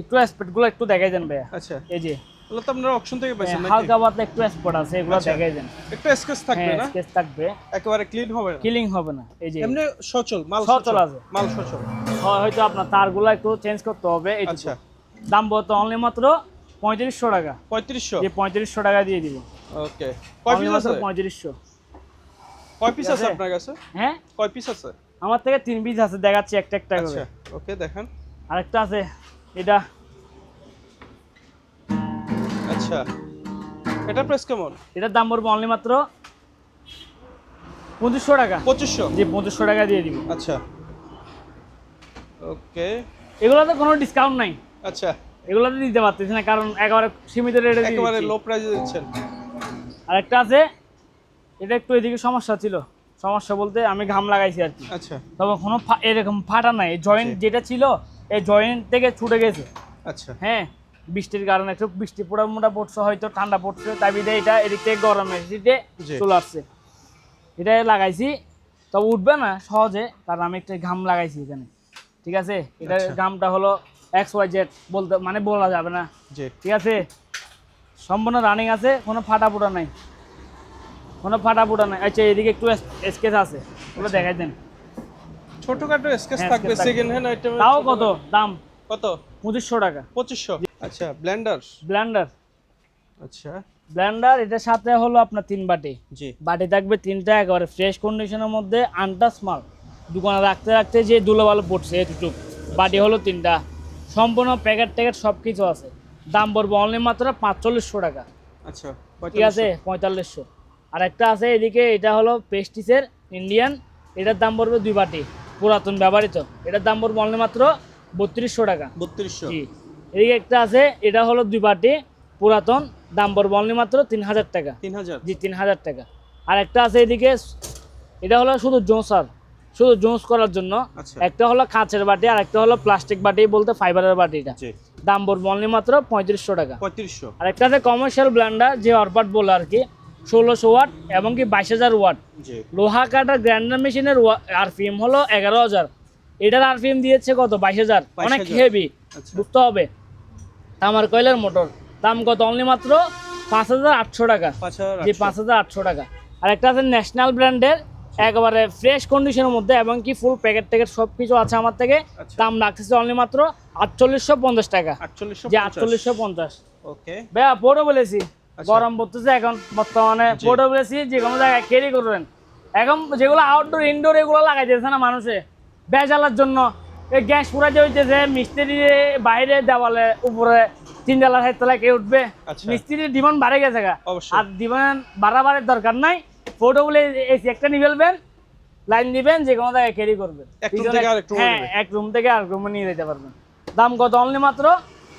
একটু স্পিডগুলো একটু দেখাই দেন ভাইয়া। আচ্ছা। এই যে এগুলো তো আপনারা অকশন থেকে পাইছেন নাকি? হালকা পাতলা একটু স্পট আছে, এগুলো আচ্ছা। দেখাই দেন। একটু স্কেচ থাকবে হ্যাঁ না? স্কেচ থাকবে, একেবারে ক্লিন হবে না। কিলিং হবে না। এই যে এমনি সচল মাল, সচল আছে। মাল সচল। হয়তো আপনার তারগুলো একটু চেঞ্জ করতে হবে। আচ্ছা। দাম বলতে অনলি মাত্র 3500 টাকা। 3500। যে 3500 টাকা দিয়ে দিব। ওকে। কয় Only পিস মাত্র আছে? 3500। কয় পিস ঠিক আছে আছে? আপনার কাছে? হ্যাঁ, কয় পিস আছে? আমার থেকে 3 পিস আছে, দেখাচ্ছি একটা একটা করে। আচ্ছা। ওকে দেখান। আরেকটা আছে এটা। আচ্ছা। এটা প্রাইস কেমন? এটার দাম পড়বে অনলি মাত্র 2500 টাকা। 2500। যে 2500 টাকা দিয়ে দিব। আচ্ছা। ওকে। এগুলোতে কোনো ডিসকাউন্ট নাই, আচ্ছা। এগুলোতে দিতে পারতেছি না, কারণ একেবারে সীমিত রেটে দিয়ে একেবারে দিচ্ছি। লো প্রাইসে দিচ্ছেন। আরেকটা আছে, এটা একটু এদিকে সমস্যা ছিল, সমস্যা বলতে আমি ঘাম লাগাইছি আর কি, আচ্ছা তবে কোনো এরকম ফাটা নাই, জয়েন্ট যেটা ছিল এই জয়েন্ট থেকে ছুটে গেছে। আচ্ছা হ্যাঁ, বৃষ্টির কারণে একটু বৃষ্টি পোড়া মোটা পড়ছে, হয়তো ঠান্ডা পড়ছে, তাই বিধে এটা এদিক থেকে গরমের দিকে জি। চলে আসছে। এটা লাগাইছি, তবে উঠবে না সহজে, কারণ আমি একটা ঘাম লাগাইছি এখানে। ঠিক আছে, এটা আচ্ছা। ঘামটা হলো XYZ বলতে মানে বলা যাবে না। জি ঠিক আছে, সম্পূর্ণ রানিং আছে, কোনো ফাটা ফুটা নাই, কোনো ফাটা ফুটা নাই। আচ্ছা, এদিকে একটু স্কেচ আছে, ওগুলো দেখাই দেন। ছোটখাটো স্কেচ হ্যাঁ, থাকবে sketch থাকবে। Second hand item. তাও কত দাম? কত? 2500 টাকা। 2500। আচ্ছা ব্লেন্ডার। ব্লেন্ডার, আচ্ছা ব্লেন্ডার এটার সাথে হলো আপনার 3 বাটি। জি বাটি থাকবে 3টা, একেবারে ফ্রেশ কন্ডিশনের মধ্যে, আনটাচ মাল। দোকানে রাখতে রাখতে যে ধুলোবালো পড়ছে এটুকু। বাটি হলো 3টা, সম্পূর্ণ প্যাকেট ট্যাকেট সব কিছু আছে। দাম পড়বে অনলি মাত্র 4500 টাকা। আচ্ছা ঠিক আছে, 4500। আর একটা আছে এদিকে, এটা হলো পেস্টিসের ইন্ডিয়ান, এটার দাম পড়বে 2 বাটি, পুরাতন ব্যবহৃত, এটার দাম পড়বে অনলি মাত্র 3200 টাকা। 3200। জি, এদিকে একটা আছে, এটা হলো 2 বাটি পুরাতন, দাম পড়বে অনলি মাত্র 3000 টাকা। 3000। জি, 3000 টাকা। আর একটা আছে এদিকে, এটা হলো শুধু জোসার, শুধু জোস করার জন্য। আচ্ছা। একটা হলো কাঁচের বাটি, আর একটা হলো প্লাস্টিক বাটি বলতে ফাইবারের বাটিটা, জি দাম পড়বে অনলি মাত্র 3500 টাকা। 3500। আর একটা আছে কমার্শিয়াল ব্লেন্ডার, যে অরপাট বলে আর কি, 1600 ওয়াট এবং কি 22000 ওয়াট। জি লোহা কাটার গ্রাইন্ডার মেশিনের আরপিএম হলো 11000, এটার আরপিএম দিয়েছে কত? 22000, অনেক 22,000 হেভি, আচ্ছা বুঝতে হবে। তামার কয়েলের মোটর, দাম কত? অনলি মাত্র 5800 টাকা। 5800। জি, 5800 টাকা। আর একটা আছে ন্যাশনাল ব্র্যান্ডের, একেবারে ফ্রেশ কন্ডিশনের মধ্যে এবং কি ফুল প্যাকেট ট্যাকেট সব কিছু আছে আমার থেকে, আচ্ছা। দাম রাখতেছে অনলি মাত্র 4850 টাকা। 4850। যে 4850। ওকে ভাইয়া পোর্টও বলেছি, আচ্ছা। গরম পড়তেছে এখন বর্তমানে, জি। পোর্টও বলেছি যে কোনো জায়গায় ক্যারি করবেন। এখন যেগুলো আউটডোর ইনডোর এগুলো লাগাইতেছে না মানুষে বেজালার জন্য, এই গ্যাস পুরাতে হইতেছে, মিস্ত্রি বাইরে দেওয়ালে উপরে 3 তলা 4 তলা কে উঠবে, আচ্ছা। মিস্ত্রির ডিমান্ড বাড়ে গেছে গা। অবশ্যই। আর ডিমান্ড বাড়াবাড়ির দরকার নাই, পোর্টও বলে এসি একটা নিয়ে ফেলবেন, লাইন দিবেন, যে কোনো জায়গায় ক্যারি করবেন। এক রুম থেকে আরেক রুমে হ্যাঁ, নেবে। এক রুম থেকে আরেক রুমে নিয়ে যেতে পারবেন। দাম কত? অনলি মাত্র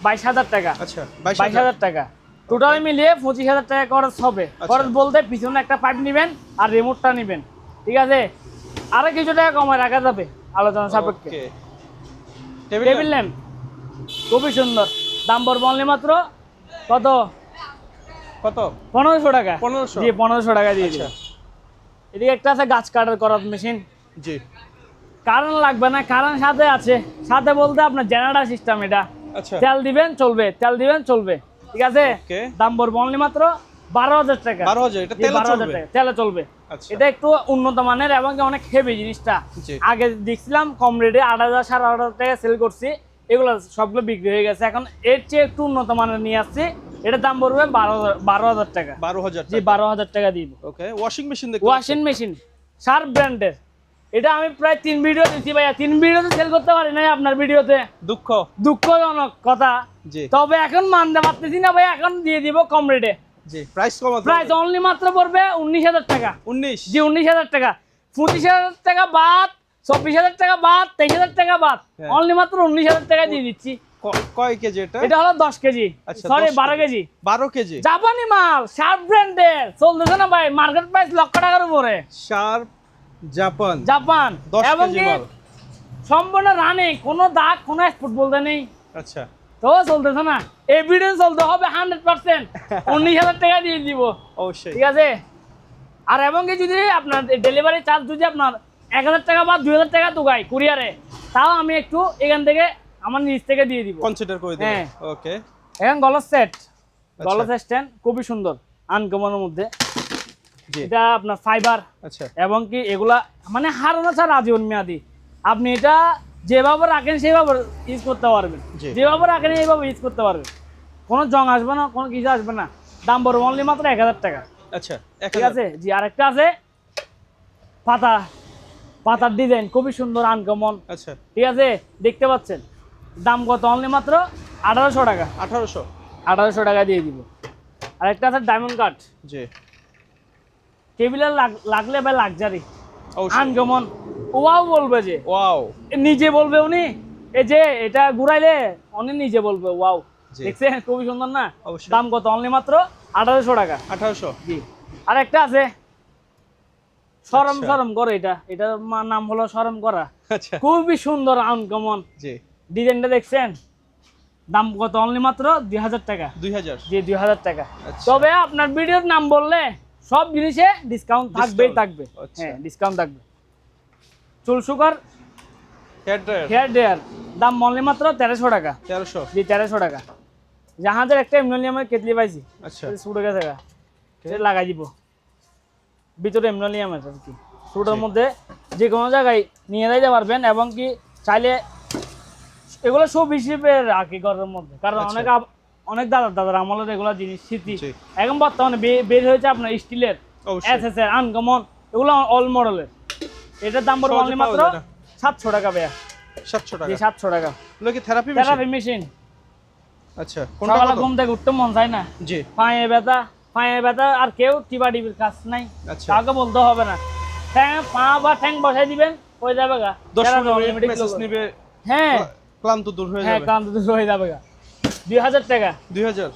22000 টাকা। আচ্ছা 22000 টাকা। টোটাল মিলিয়ে 25000 টাকা খরচ হবে। আচ্ছা। খরচ বলতে পিছনে একটা পাইপ নেবেন আর রিমোটটা নেবেন, ঠিক আছে, আরো কিছু টাকা কমায় রাখা যাবে আলোচনা সাপেক্ষে। ওকে টেবিল ল্যাম্প খুবই সুন্দর, দাম পড়বে অনলি মাত্র কত? কত? 1500 টাকা। 1500? জি, 1500 টাকা দিয়ে আচ্ছা দিন। এদিকে একটা আছে গাছ কাটার করার মেশিন, জি কারেন্ট লাগবে না, কারেন্ট সাথে আছে, সাথে বলতে আপনার জেনারেটর সিস্টেম, এটা আচ্ছা তেল দিবেন চলবে, তেল দিবেন চলবে, ঠিক আছে। ওকে দাম পড়বে অনলি মাত্র 12000 টাকা। 12000। এটা জি, তেলে 12000 চলবে? টাকা, তেলে চলবে। আচ্ছা এটা একটু উন্নত মানের এবং কি অনেক হেভি জিনিসটা। জি আগে দেখছিলাম কম রেটে 8000 8500 টাকা সেল করছি, এগুলো সবগুলো বিক্রি হয়ে গেছে, এখন এর চেয়ে একটু উন্নত মানের নিয়ে আসছি, এটার দাম পড়বে 12000 টাকা। 12000 জি, 12000 টাকা দিব। ওকে ওয়াশিং মেশিন দেখতে ওয়াশিং মেশিন শার্প ব্র্যান্ডের, এটা আমি প্রায় 3 ভিডিও দিচ্ছি ভাইয়া, 3 ভিডিওতে সেল করতে পারি নাই আপনার ভিডিওতে, দুঃখ। দুঃখজনক কথা। জি তবে এখন মানতে পারতেছি না ভাই, এখন দিয়ে দিব কম রেটে। জি প্রাইস কমাতে প্রাইস অনলি মাত্র পড়বে 19000 টাকা। 19। জি, 19000 টাকা, 25000 টাকা বাদ, 24000 টাকা বাদ, 23000 টাকা বাদ, হ্যাঁ। অনলি মাত্র 19000 টাকা দিয়ে দিচ্ছি। কয় কেজি এটা? এটা হলো 10 কেজি, আচ্ছা, সরি 10 12 কেজি। 12 কেজি। জাপানি মাল, শার্প ব্র্যান্ডের, চলতেছে না ভাই, মার্কেট প্রাইস লক্ষ টাকার উপরে। শার্প জাপান জাপান 10 এবং কেজি কি মাল। সম্পূর্ণ রানিং, কোনো দাগ কোনো স্পট বলতে নেই, আচ্ছা তো চলতেছে না, এভিডেন্স চলতে হবে 100%। 19000 টাকা দিয়ে দিব, অবশ্যই। ঠিক আছে। আর এবং কি যদি আপনার ডেলিভারি চার্জ যদি আপনার 1000 টাকা বা 2000 টাকা দুগাই কুরিয়ারে, তাও আমি একটু এখান থেকে আমার নিজ থেকে দিয়ে দিব। কনসিডার করে দিবেন। হ্যাঁ। ওকে এখন গলস সেট, আচ্ছা। গলস স্ট্যান্ড খুবই সুন্দর, আনকমনের মধ্যে, জি এটা আপনার ফাইবার আচ্ছা এবং কি এগুলা মানে হারানো ছাড়া আজীবন মেয়াদি, আপনি এটা যেভাবে রাখেন সেভাবে ইউজ করতে পারবেন, জি। যেভাবে রাখেন এইভাবে ইউজ করতে পারবেন, কোনো জং আসবে না, কোনো কিছু আসবে না। দাম পড়বে অনলি মাত্র 1000 টাকা। আচ্ছা ঠিক আছে। জি, আরেকটা আছে পাতা, পাতার ডিজাইন খুবই সুন্দর, আনকমন, আচ্ছা ঠিক আছে, দেখতে পাচ্ছেন। দাম কত? অনলি মাত্র 1800 টাকা। 1800। 1800 টাকা দিয়ে দিব। আরেকটা আছে ডায়মন্ড কাট, জি টেবিলে লাগলে ভাই লাক্সারি, অবশ্যই। আনকমন, ওয়াও বলবে যে, ওয়াও নিজে বলবে উনি, এই যে এটা ঘুরাইলে উনি নিজে বলবে ওয়াও, জি। দেখছেন খুবই সুন্দর না। অবশ্যই। দাম কত? অনলি মাত্র 1800 টাকা। 1800। জি। আর একটা আছে সরম আচ্ছা। সরম করে এটা নাম হলো সরম করা। আচ্ছা খুবই সুন্দর আনকমন জি। ডিজাইনটা দেখছেন। দাম কত? অনলি মাত্র 2000 টাকা। 2000। জি 2000 টাকা। আচ্ছা। তবে আপনার ভিডিওর নাম বললে সব জিনিসে ডিসকাউন্ট থাকবেই Discount? থাকবে। আচ্ছা। হ্যাঁ ডিসকাউন্ট থাকবে। চুল শুকার হেয়ার ড্রায়ার হেয়ার ড্রায়ার দাম অনলি মাত্র 1300 টাকা। 1300। জি 1300 টাকা। জাহাজের একটা এমনোনিয়ামের কেটলি পাইছি, আচ্ছা সুটে গেছে সেটা লাগাই দিব। ভিতরে এমনোনিয়ামের আর কি, সুটের জি। মধ্যে যে কোনো জায়গায় নিয়ে যাইতে পারবেন এবং কি চাইলে এগুলো সব হিসেবে রাখি ঘরের মধ্যে, কারণ আচ্ছা। অনেক দাদার আমলের এগুলো জিনিস স্মৃতি। জি। এখন বর্তমানে বের হয়েছে আপনার স্টিলের অবশ্যই। এসএস এর আনকমন, এগুলো অল মডেলের। এটার দাম পড়বে সহজে অনলি পাওয়া মাত্র যায় না। 700 টাকা ভাইয়া। 700 টাকা। জি 700 টাকা। এগুলো কি থেরাপি মেশিন? Therapy machine. আচ্ছা কোনটা সকালে কত? ঘুম থেকে উঠতে মন চায় না, জি। পায়ে ব্যথা আর কেউ টিবির কাজ নাই, আচ্ছা। কাউকে বলতে হবে না। পা বা ঠ্যাং বসাই দিবেন হয়ে যাবে গা। 10 থেরাপি মিনিট automatic মেসেজ লোক। নিবে, হ্যাঁ ক্লান্ত দূর হয়ে হ্যাঁ যাবে। ক্লান্ত দূর হয়ে যাবে গা। 2000 টাকা। 2000।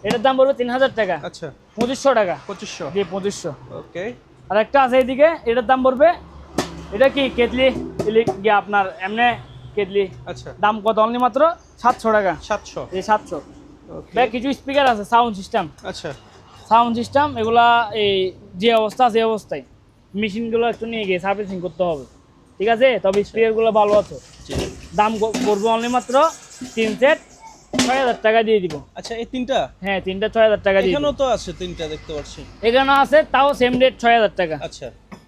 এটার দাম পড়বে 3000 টাকা। আচ্ছা 2500 টাকা। 2500। জি 2500। ওকে। আর একটা আছে এইদিকে, এটার দাম পড়বে, এটা কি কেটলি গিয়ে আপনার এমনি কেটলি, আচ্ছা দাম কত? অনলি মাত্র 700 টাকা। 700। এই 700। ওকে। ব্যাগ কিছু স্পিকার আছে, সাউন্ড সিস্টেম। আচ্ছা সাউন্ড সিস্টেম এগুলা এই যে অবস্থা আছে এই অবস্থায়, মেশিনগুলো একটু নিয়ে গিয়ে সার্ভিসিং করতে হবে, ঠিক আছে? তবে স্পিকারগুলো ভালো আছে। জি। দাম পড়বে অনলি মাত্র 3 সেট 6000 টাকা দিয়ে দিব। আচ্ছা এই তিনটা হ্যাঁ 3টা 6000 টাকা দিয়ে দিব। এখানেও তো আছে, তিনটা দেখতে পাচ্ছি। এখানে আছে তাও সেম রেট 6000 টাকা। আচ্ছা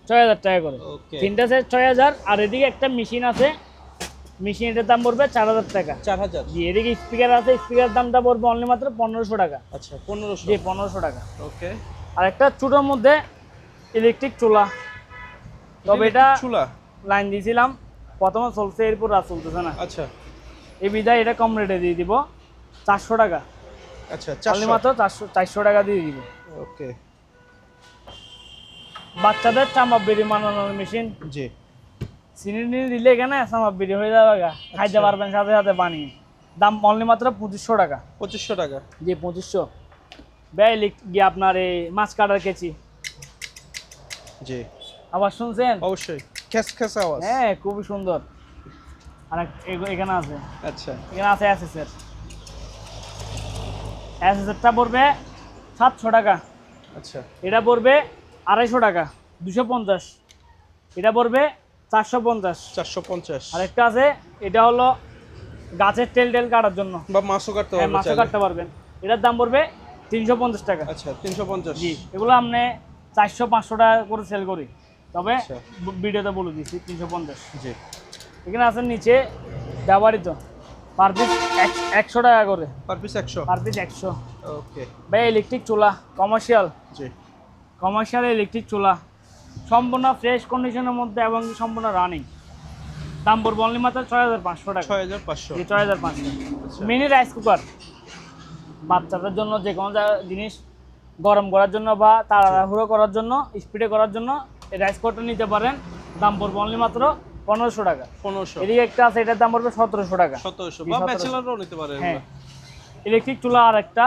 6000 টাকা করে। ওকে। 3টা সেট 6000। আর এদিকে একটা মেশিন আছে, মেশিন এটার দাম পড়বে 4000 টাকা। 4000। জি এদিকে স্পিকার আছে, স্পিকার দামটা পড়বে অনলি মাত্র 1500 টাকা। আচ্ছা 1500। জি 1500 টাকা। ওকে। আর একটা ছোটোর মধ্যে ইলেকট্রিক চুলা, তবে এটা চুলা। লাইন দিয়েছিলাম, প্রথমে চলছে এরপর আর চলতেছে না, আচ্ছা এই বিদায় এটা কম রেটে দিয়ে দিব 400 টাকা। আচ্ছা অনলি 400। মাত্র 400 টাকা দিয়ে দিব। ওকে। বাচ্চাদের চামড়া বেরি বানানোর মেশিন, জি। চিনি দিলে এখানে চামড়া বেরি হয়ে যাবে গা, খাইতে পারবেন সাথে সাথে বানিয়ে। দাম অনলি মাত্র 2500 টাকা। 2500 টাকা। জি 2500। ব্যয় গিয়ে আপনার এই মাছ কাটার কেচি, জি আবার শুনছেন? অবশ্যই। খেস খেস আওয়াজ। হ্যাঁ খুবই সুন্দর। আর এখানে আছে, আচ্ছা এখানে আছে এসএসএর। এসএসএরটা পড়বে 700 টাকা। আচ্ছা এটা পড়বে 250 টাকা, 250। এটা পড়বে 450। 450। আরেকটা আছে, এটা হলো গাছের টেল কাটার জন্য, বা মাছও কাটতে হ্যাঁ পারবে মাছও চাইলে। কাটতে পারবেন। এটার দাম পড়বে 350 টাকা। আচ্ছা 350। জি এগুলো আপনি 400-500 টাকা করে সেল করি, তবে আচ্ছা। ভিডিওতে বলে দিচ্ছি 350। জি। এখানে আছে নিচে ব্যবহৃত, পার পিস 100 টাকা করে। Per piece 100। পার পিস 100। ওকে। ভাই ইলেকট্রিক চুলা কমার্শিয়াল জি। ইলেকট্রিক চুলা, সম্পূর্ণ ফ্রেশ কন্ডিশনের মধ্যে এবং সম্পূর্ণ রানিং। দাম পড়বে অনলি মাত্র 6500 টাকা। 6500। এই 6500। আচ্ছা। মিনি রাইস কুকার, বাচ্চাদের জন্য যে কোনো জিনিস গরম করার জন্য বা তাড়াহুড়ো করার জন্য, স্পিডে করার জন্য এই রাইস কুকারটা নিতে পারেন। দাম পড়বে অনলি মাত্র 1500 টাকা। 1500। এদিকে একটা আছে, এটার দাম পড়বে 1700 টাকা। 1700 জি, বা 1700 ব্যাচেলরও নিতে পারে হ্যাঁ এগুলো। ইলেকট্রিক চুলা। আর একটা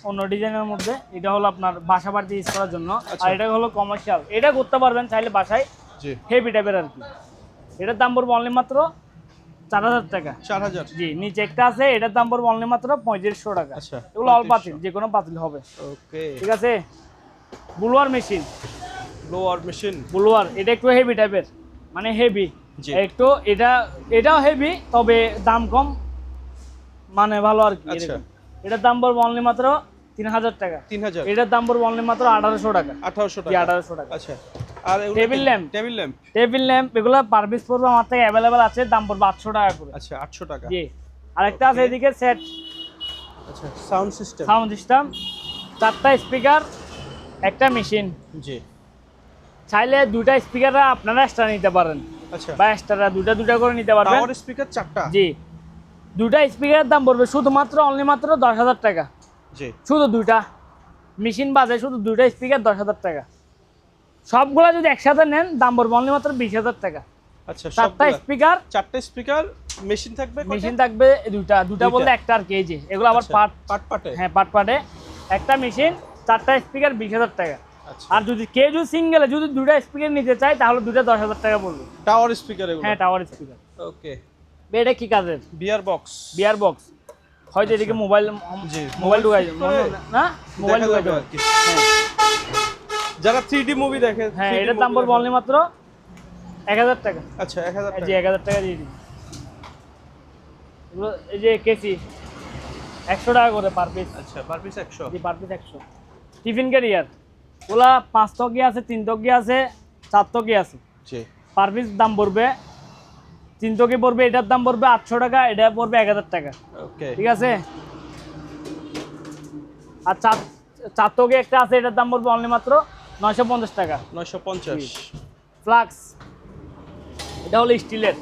অন্য ডিজাইনের মধ্যে, এটা হলো আপনার বাসা বাড়িতে ইউজ করার জন্য। আচ্ছা। আর এটা হলো কমার্শিয়াল, এটা করতে পারবেন চাইলে বাসায়, জি। হেভি টাইপের আর কি। এটার দাম পড়বে অনলি মাত্র 4000 টাকা। 4000। জি নিচে একটা আছে, এটার দাম পড়বে অনলি মাত্র 3500 টাকা। আচ্ছা এগুলো অল পাতিল, যে কোনো পাতিল হবে, ওকে। ঠিক আছে? Blower machine, blower machine. Blower এটা একটু হেভি টাইপের, মানে হেভি জি। একটু, এটাও হেভি তবে দাম কম, মানে ভালো আর কি। আচ্ছা। এরকম। এটার দাম পড়বে অনলি মাত্র 3000 টাকা। 3000। এটার দাম পড়বে অনলি মাত্র 1800 টাকা। 1800 জি টাকা। 1800 টাকা। আচ্ছা। আর এগুলো table lamp. Table lamp. Table lamp এগুলো পার পিস পড়বে আমার থেকে অ্যাভেলেবেল আছে, দাম পড়বে 800 টাকা করে। আচ্ছা 800 টাকা। জি আরেকটা আছে Okay. এদিকে সেট, আচ্ছা সাউন্ড সিস্টেম। সাউন্ড সিস্টেম, 4টা স্পিকার, একটা মেশিন। জি। চাইলে 2টা স্পিকার আপনারা এক্সট্রা নিতে পারেন, আচ্ছা। বা এক্সট্রা দুটা করে নিতে পারবেন। পাওয়ার স্পিকার 4টা। জি 2টা স্পিকারের দাম পড়বে শুধুমাত্র অনলি মাত্র 10000 টাকা। জি। শুধু 2টা মেশিন বাজে, শুধু 2টা স্পিকার 10000 টাকা। সবগুলা যদি একসাথে নেন দাম পড়বে অনলি মাত্র 20000 টাকা। আচ্ছা 4টা স্পিকার, 4টা স্পিকার, মেশিন থাকবে কয়টা? মেশিন থাকবে দুটা দুইটা। বলতে একটা আর কেজি, এগুলো আবার আচ্ছা, পার্ট। পাটে। হ্যাঁ পাটে একটা মেশিন, 4টা স্পিকার 20000 টাকা। আচ্ছা আর যদি কেউ যদি সিঙ্গেলে যদি দুটো স্পিকার নিতে চায় তাহলে দুটো 10,000 টাকা পড়বে। টাওয়ার স্পিকার এগুলো? হ্যাঁ টাওয়ার স্পিকার। ওকে। এটা কি কাজের? VR box. বিয়ার বক্স হয়তো এদিকে মোবাইল জি মোবাইল ঢুকাই না মোবাইল ঢুকাই যাবে আর কি। যারা 3D মুভি দেখে। হ্যাঁ এটার দাম পড়বে অনলি মাত্র 1000 টাকা। আচ্ছা 1000 টাকা। জি 1000 টাকা দিয়ে দিই। এগুলো এই যে কেসি 100 টাকা করে পার পিস। আচ্ছা পার পিস 100। জি পার পিস 100। টিফিন ক্যারিয়ার ওলা 5 টকি আছে, 3 টকি আছে, 4 টকি আছে। জি পার পিস দাম পড়বে 3 টকি পড়বে, এটার দাম পড়বে 800 টাকা, এটা পড়বে 1000 টাকা। ওকে ঠিক আছে। আর 4 টকি একটা আছে, এটার দাম পড়বে অনলি মাত্র 950 টাকা। 950। ফ্লাক্স এটা হলো স্টিলের।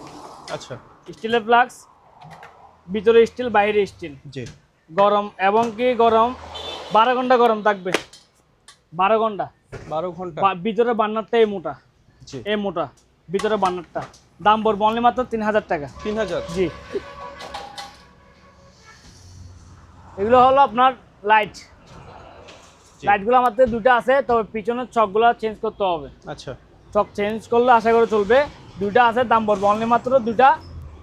আচ্ছা স্টিলের ফ্লাক্স, ভিতরে স্টিল বাইরে স্টিল। জি গরম এবং কি গরম 12 ঘন্টা গরম থাকবে। 12 ঘন্টা 12 ঘন্টা। ভিতরে বার্নারটা এই মোটা, জি এই মোটা ভিতরে বার্নারটা। দাম পড়বে অনলি মাত্র 3000 টাকা। 3000। জি এগুলো হলো আপনার লাইট। লাইটগুলো আমাদের দুটো আছে, তবে পিছনের চকগুলো চেঞ্জ করতে হবে। আচ্ছা চক চেঞ্জ করলে আশা করে চলবে। দুইটা আছে, দাম পড়বে অনলি মাত্র দুইটা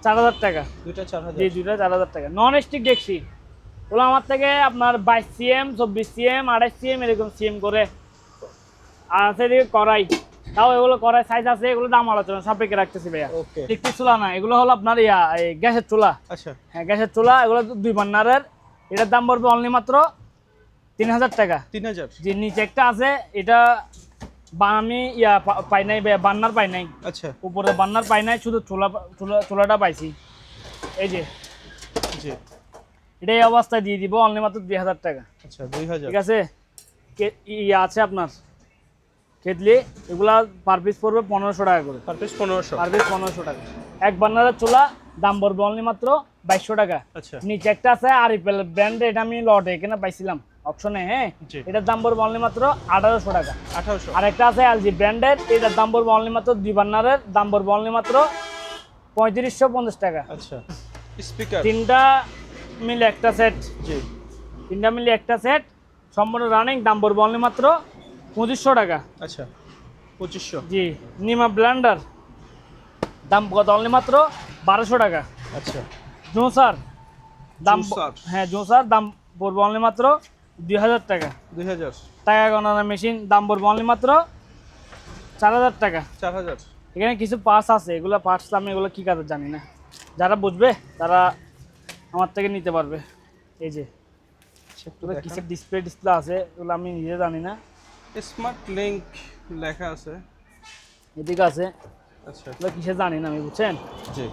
4000 টাকা। দুইটা 4000। জি দুইটা 4000 টাকা। নন স্টিক ডেকসি ওগুলো আমার থেকে আপনার 22 সিএম, 24 সিএম, 28 সিএম এরকম সিএম করে। আর আছে এদিকে কড়াই, তাও এগুলো কড়াই সাইজ আছে, এগুলো দাম আলোচনা সাপেক্ষে রাখতেছি ভাইয়া। ওকে একটি চুলা না, এগুলো হলো আপনার এই গ্যাসের চুলা। আচ্ছা হ্যাঁ গ্যাসের চুলা, এগুলো 2 বার্নারের। এটার দাম পড়বে অনলি মাত্র 3000 টাকা। 3000। যে নিচে একটা আছে, এটা আমি পাই নাই, বার্নার পাই নাই। আচ্ছা উপরে বার্নার পাই নাই, শুধু চুলাটা পাইছি। এই যে জি এটা এই অবস্থায় দিয়ে দিব অনলি মাত্র 2000 টাকা। আচ্ছা 2000। ঠিক আছে। আছে আপনার কেটলি, এগুলা পার পিস পড়বে 1500 টাকা করে। Per piece 1500। পার পিস 1500 টাকা। এক বার্নারের চুলা দাম পড়বে অনলি মাত্র 2200 টাকা। আচ্ছা নিচে একটা আছে আরিফেল ব্র্যান্ড, এটা আমি লটে এখানে পাইছিলাম অপশনে। হ্যাঁ জি এটার দাম পড়বে অনলি মাত্র 1800 টাকা। 1800। আর একটা আছে এলজি ব্র্যান্ডের, এটার দাম পড়বে অনলি মাত্র 2 বার্নারের, দাম পড়বে অনলি মাত্র 3550 টাকা। আচ্ছা স্পিকার তিনটা মিলে একটা সেট। জি তিনটা মিলে একটা সেট সম্পূর্ণ রানিং, দাম পড়বে অনলি মাত্র 2500 টাকা। আচ্ছা 2500। জি নিমা ব্লেন্ডার দাম কত? অনলি মাত্র 1200 টাকা। আচ্ছা জোসার দাম জুসার। হ্যাঁ জোসার দাম পড়বে অনলি মাত্র 2000 টাকা। 2000। টাকা গণনা মেশিন দাম পড়বে অনলি মাত্র 4000 টাকা। 4000। এখানে কিছু পার্টস আছে, এগুলো পার্টস আমি এগুলো কী কাজে জানি না, যারা বুঝবে তারা আমার থেকে নিতে পারবে। এই যে এগুলো কিসের ডিসপ্লে আছে, এগুলো আমি নিজে জানি না। স্মার্ট লিংক লেখা আছে। এদিকে আছে, আচ্ছা এগুলো কিসের জানি না আমি, বুঝছেন। জি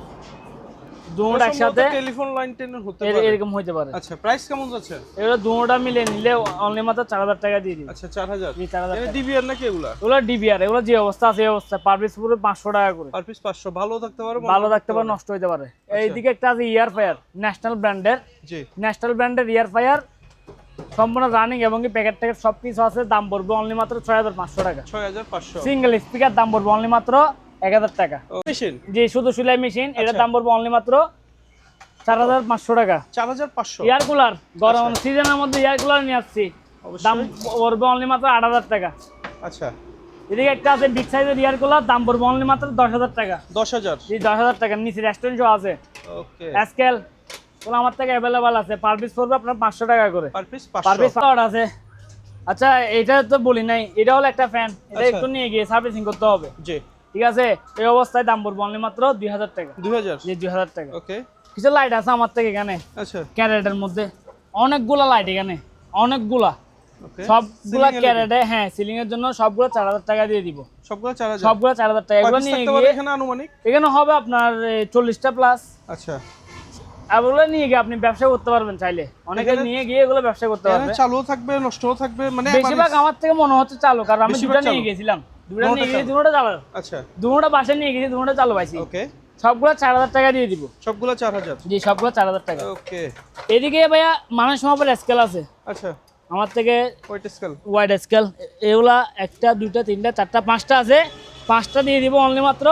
দুটোটা একসাথে টেলিফোন লাইন টেন হতে পারে। এরকম হইতে পারে। আচ্ছা প্রাইস কেমন যাচ্ছে? এগুলো দুটোটা মিলে নিলে অনলি মাত্র 4000 টাকা দিয়ে দিই। আচ্ছা 4000। জি 4000 এটা টাকা। ডিবিআর নাকি এগুলা? এগুলো ডিবিআর, এগুলো যে অবস্থা আছে এই অবস্থা। পার পিস পুরো 500 টাকা করে। Per piece 500। ভালো থাকতে পারে, ভালো থাকতে পারে, নষ্ট হইতে পারে। এইদিকে একটা আছে ইয়ার ফায়ার, ন্যাশনাল ব্র্যান্ডের। জি ন্যাশনাল ব্র্যান্ডের ইয়ার ফায়ার সম্পূর্ণ রানিং এবং কি প্যাকেট ট্যাকেট সব কিছু আছে, দাম পড়বে অনলি মাত্র 6500 টাকা। 6500। সিঙ্গেল স্পিকার দাম পড়বে অনলি মাত্র 1000 টাকা। মেশিন জি শুধু সেলাই মেশিন, এটার দাম পড়বে অনলি মাত্র 4500 টাকা। 4500। এয়ার কুলার গরম সিজনের মধ্যে এয়ার কুলার নিয়ে আসছি, দাম পড়বে অনলি মাত্র 8000 টাকা। আচ্ছা এদিকে একটা আছে বিগ সাইজের এয়ার কুলার, দাম পড়বে অনলি মাত্র 10000 টাকা। 10000। জি 10000 টাকা। নিচে রেস্টুরেন্ট শো আছে, ওকে স্কেল ওগুলো আমার থেকে অ্যাভেলেবল আছে। পার পিস পড়বে আপনার 500 টাকা করে। Per piece per 500। পিস আছে। আচ্ছা এটা তো বলি নাই, এটা হলো একটা ফ্যান, এটা আচ্ছা। একটু নিয়ে গিয়ে সার্ভিসিং করতে হবে। জি ঠিক আছে। এই অবস্থায় দাম পড়বে অনলি মাত্র 2000 টাকা। 2000। জি 2000 টাকা। ওকে কিছু লাইট আছে আমার থেকে এখানে আচ্ছা ক্যারেটের মধ্যে, অনেকগুলা লাইট এখানে, অনেকগুলা ওকে সবগুলা ক্যারেটে। হ্যাঁ সিলিং এর জন্য সবগুলো 4000 টাকা দিয়ে দিব। সবগুলো 4000। সবগুলো 4000 টাকা। এগুলো নিয়ে গিয়ে এখানে আনুমানিক এখানে হবে আপনার 40টা প্লাস। আচ্ছা এগুলো নিয়ে গিয়ে আপনি ব্যবসা করতে পারবেন চাইলে, অনেকে নিয়ে গিয়ে এগুলো ব্যবসা করতে এখানে পারবে। চালুও থাকবে, নষ্টও থাকবে, মানে বেশিরভাগ আমার থেকে মনে হচ্ছে চালু, কারণ আমি বেশিরভাগ দুটো নিয়ে চালু। গেছিলাম, দুটো নিয়ে গিয়ে চালু। দুটোটা চালু, আচ্ছা দুটোটা বাসে নিয়ে গেছি, দুটোটা চালু পাইছি। ওকে সবগুলো 4000 টাকা দিয়ে দিব। সবগুলো 4000। জি সবগুলো 4000 টাকা। ওকে এদিকে ভাইয়া মানুষ মাপের স্কেল আছে আচ্ছা আমার থেকে, ওয়েট স্কেল। Wide scale. এগুলা একটা দুইটা তিনটা চারটা পাঁচটা আছে, পাঁচটা দিয়ে দিব অনলি মাত্র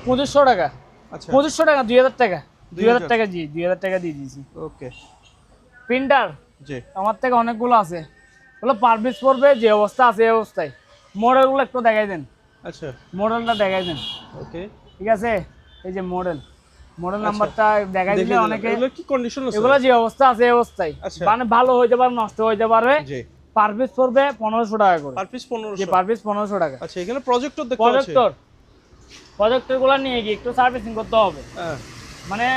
2500 টাকা। আচ্ছা 2500 টাকা, 2000 টাকা। 2000 2000 টাকা। জি 2000 টাকা দিয়ে দিয়েছি। ওকে প্রিন্টার জি আমার থেকে অনেকগুলো আছে, ওগুলো পার পিস পড়বে যে অবস্থা আছে এই অবস্থায়। মডেলগুলো একটু দেখাই দেন, আচ্ছা মডেলটা দেখাই দেন। ওকে ঠিক আছে, এই যে মডেল নাম্বারটা দেখাই দিলে অনেকে এগুলো কি কন্ডিশন আছে? এগুলো যে অবস্থা আছে এই অবস্থায়, আচ্ছা। মানে ভালো হইতে পারে নষ্ট হইতে পারে। জি পার পিস পড়বে 1500 টাকা করে। Per piece 1500। যে পার পিস 1500 টাকা। আচ্ছা এখানে প্রজেক্টর দেখতে পাচ্ছি। প্রজেক্টর গুলো নিয়ে গিয়ে একটু সার্ভিসিং করতে হবে, হ্যাঁ মানে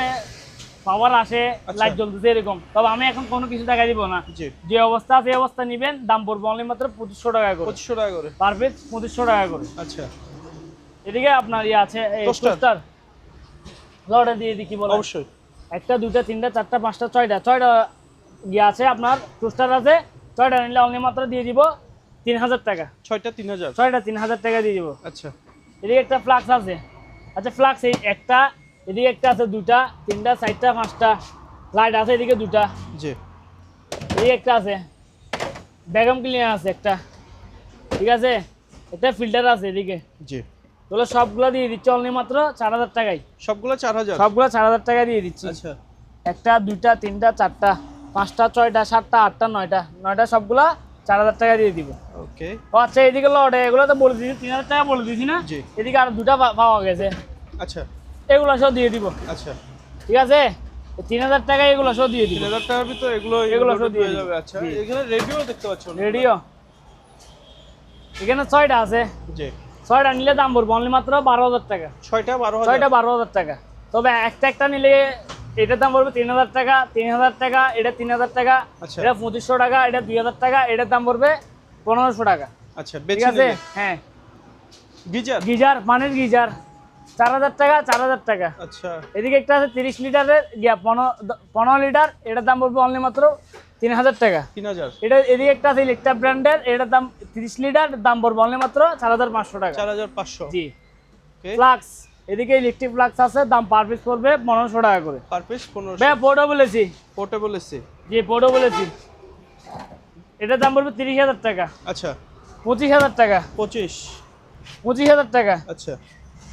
পাওয়ার আসে, আচ্ছা। লাইট জ্বলতেছে এরকম। তবে আমি এখন কোনো কিছু দেখা দিব না, জি যে অবস্থা আছে এই অবস্থা নিবেন। দাম পড়বে অনলি মাত্র 2500 টাকা করে। 2500 টাকা করে পার পিস 2500 টাকা করে। আচ্ছা এদিকে আপনার ইয়ে আছে Toaster। টোস্টার, লড়ে দিয়ে দিই কি বলে, অবশ্যই। একটা দুইটা তিনটা চারটা পাঁচটা ছয়টা ইয়ে আছে আপনার টোস্টার আছে। 6টা নিলে অনলি মাত্র দিয়ে দিব 3000 টাকা। 6টা 3000। 6টা 3000 টাকা দিয়ে দিব। আচ্ছা এদিকে একটা ফ্লাক্স আছে। আচ্ছা ফ্লাক্স এই একটা, এদিকে একটা আছে, দুইটা তিনটা চারটা পাঁচটা লাইট আছে, এদিকে দুটা, জি এদিকে একটা আছে, ভ্যাকুয়াম ক্লিনার আছে একটা। ঠিক আছে, একটা ফিল্টার আছে এদিকে। জি তাহলে সবগুলো দিয়ে দিচ্ছি অনলি মাত্র 4000 টাকায়। সবগুলো 4000। সবগুলো 4000 টাকা দিয়ে দিচ্ছি। আচ্ছা একটা দুইটা তিনটা চারটা পাঁচটা ছয়টা সাতটা আটটা নয়টা সবগুলা 4000 টাকা দিয়ে দিব। ওকে ও আচ্ছা, এদিকে লটে এগুলো তো বলে দিয়েছি 3000 টাকা বলে দিয়েছি না? জি। এদিকে আর দুটা পাওয়া গেছে, আচ্ছা এগুলো সব দিয়ে দিব। আচ্ছা ঠিক আছে, 3000 টাকা এগুলো সব দিয়ে দিব। 3000 টাকার ভিতরে এগুলো এগুলো সব দিয়ে হয়ে দিবো। যাবে। আচ্ছা জি। এখানে রেডিও দেখতে পাচ্ছ? রেডিও এখানে 6টা আছে। জি 6টা নিলে দাম পড়বে অনলি মাত্র 12000 টাকা। 6টা 12000। 6টা 12000 টাকা। তবে একটা নিলে এটার দাম পড়বে 3000 টাকা। 3000 টাকা, এটা 3000 টাকা, আচ্ছা। এটা 2500 টাকা, এটা 2000 টাকা, এটার দাম পড়বে 1500 টাকা। আচ্ছা ঠিক বেচে আছে, নিলে হ্যাঁ। গিজার। গিজার, পানির গিজার 4000 টাকা, 4000 টাকা। আচ্ছা এদিকে একটা আছে 30 লিটারের 15 লিটার, এটার দাম পড়বে অনলি মাত্র 3000 টাকা। 3000। এটা এদিকে একটা আছে ইলেকট্রা ব্র্যান্ডের, এটার দাম 30 লিটার, দাম পড়বে অনলি মাত্র 4500 টাকা। 4500। জি। ওকে ফ্লাক্স, এদিকে ইলেকট্রিক ফ্লাক্স আছে, দাম পার পিস পড়বে 1500 টাকা করে। Per piece 1500। ভাই পোর্টও বলেছি, পোর্টেবল এসি। জি পোর্টও বলেছি। এটার দাম পড়বে 30000 টাকা। আচ্ছা 25000 টাকা। 25000 টাকা। আচ্ছা